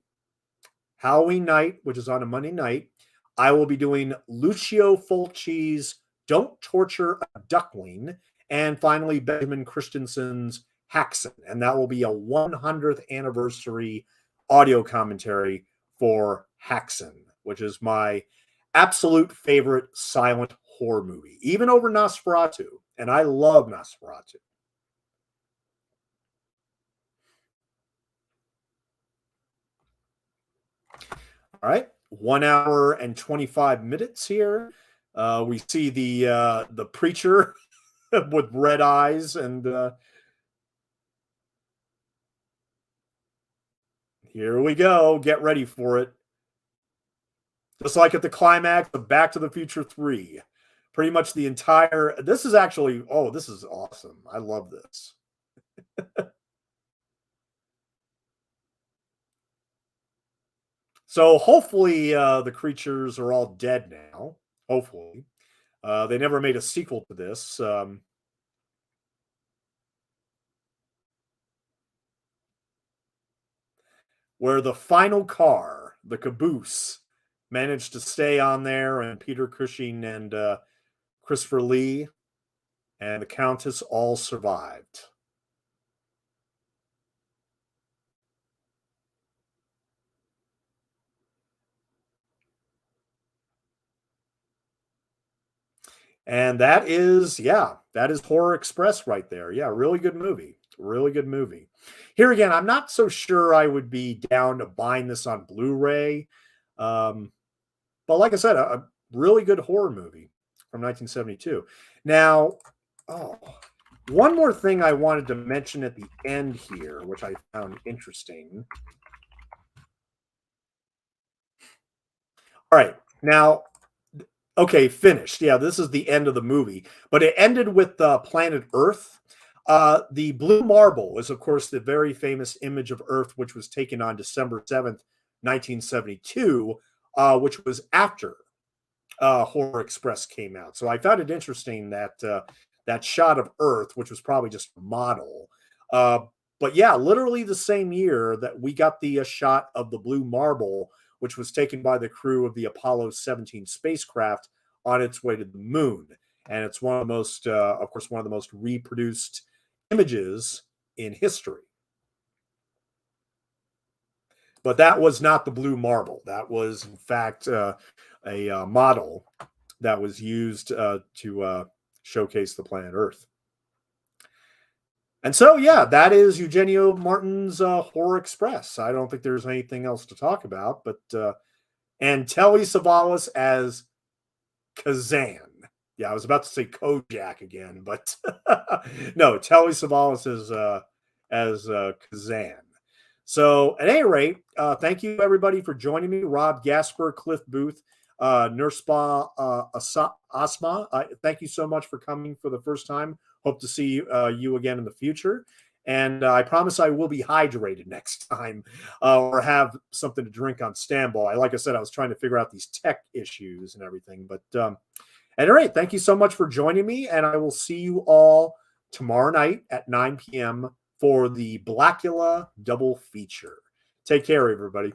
which is on a Monday night, I will be doing Lucio Fulci's Don't Torture a Duckling, and finally Benjamin Christensen's Haxan. And that will be a 100th anniversary audio commentary for Haxan, which is my absolute favorite silent horror movie, even over Nosferatu. And I love Nosferatu. All right, 1 hour and 25 minutes here. We see the preacher with red eyes, and here we go. Get ready for it. Just like at the climax of Back to the Future 3. Pretty much the entire. This is actually. Oh, this is awesome. I love this. So hopefully the creatures are all dead now. Hopefully. They never made a sequel to this. Where the final car, the caboose, managed to stay on there, and Peter Cushing and Christopher Lee and the Countess all survived. And that is, yeah, that is Horror Express right there. Yeah, really good movie. Really good movie. Here again, I'm not so sure I would be down to buying this on Blu-ray. But like I said, a really good horror movie from 1972. Now, oh, one more thing I wanted to mention at the end here, which I found interesting. All right. Now, okay, finished. Yeah, this is the end of the movie, but it ended with planet Earth. The blue marble is, of course, the very famous image of Earth, which was taken on December 7th, 1972, which was after Horror Express came out. So I found it interesting that that shot of Earth, which was probably just a model. But yeah, literally the same year that we got the shot of the blue marble which was taken by the crew of the Apollo 17 spacecraft on its way to the moon. And it's one of the most, of course, one of the most reproduced images in history. But that was not the blue marble. That was, in fact, a model that was used to showcase the planet Earth. And so, yeah, that is Eugenio Martin's Horror Express. I don't think there's anything else to talk about, but and Telly Savalas as Kazan. Yeah, I was about to say Kojak again, but no, Telly Savalas as Kazan. So, at any rate, thank you everybody for joining me. Rob Gasper, Cliff Booth, Nurspa Asma. Thank you so much for coming for the first time. Hope to see you again in the future. And I promise I will be hydrated next time or have something to drink on standby. Like I said, I was trying to figure out these tech issues and everything. But at any rate, thank you so much for joining me. And I will see you all tomorrow night at 9 p.m. for the Blackula double feature. Take care, everybody.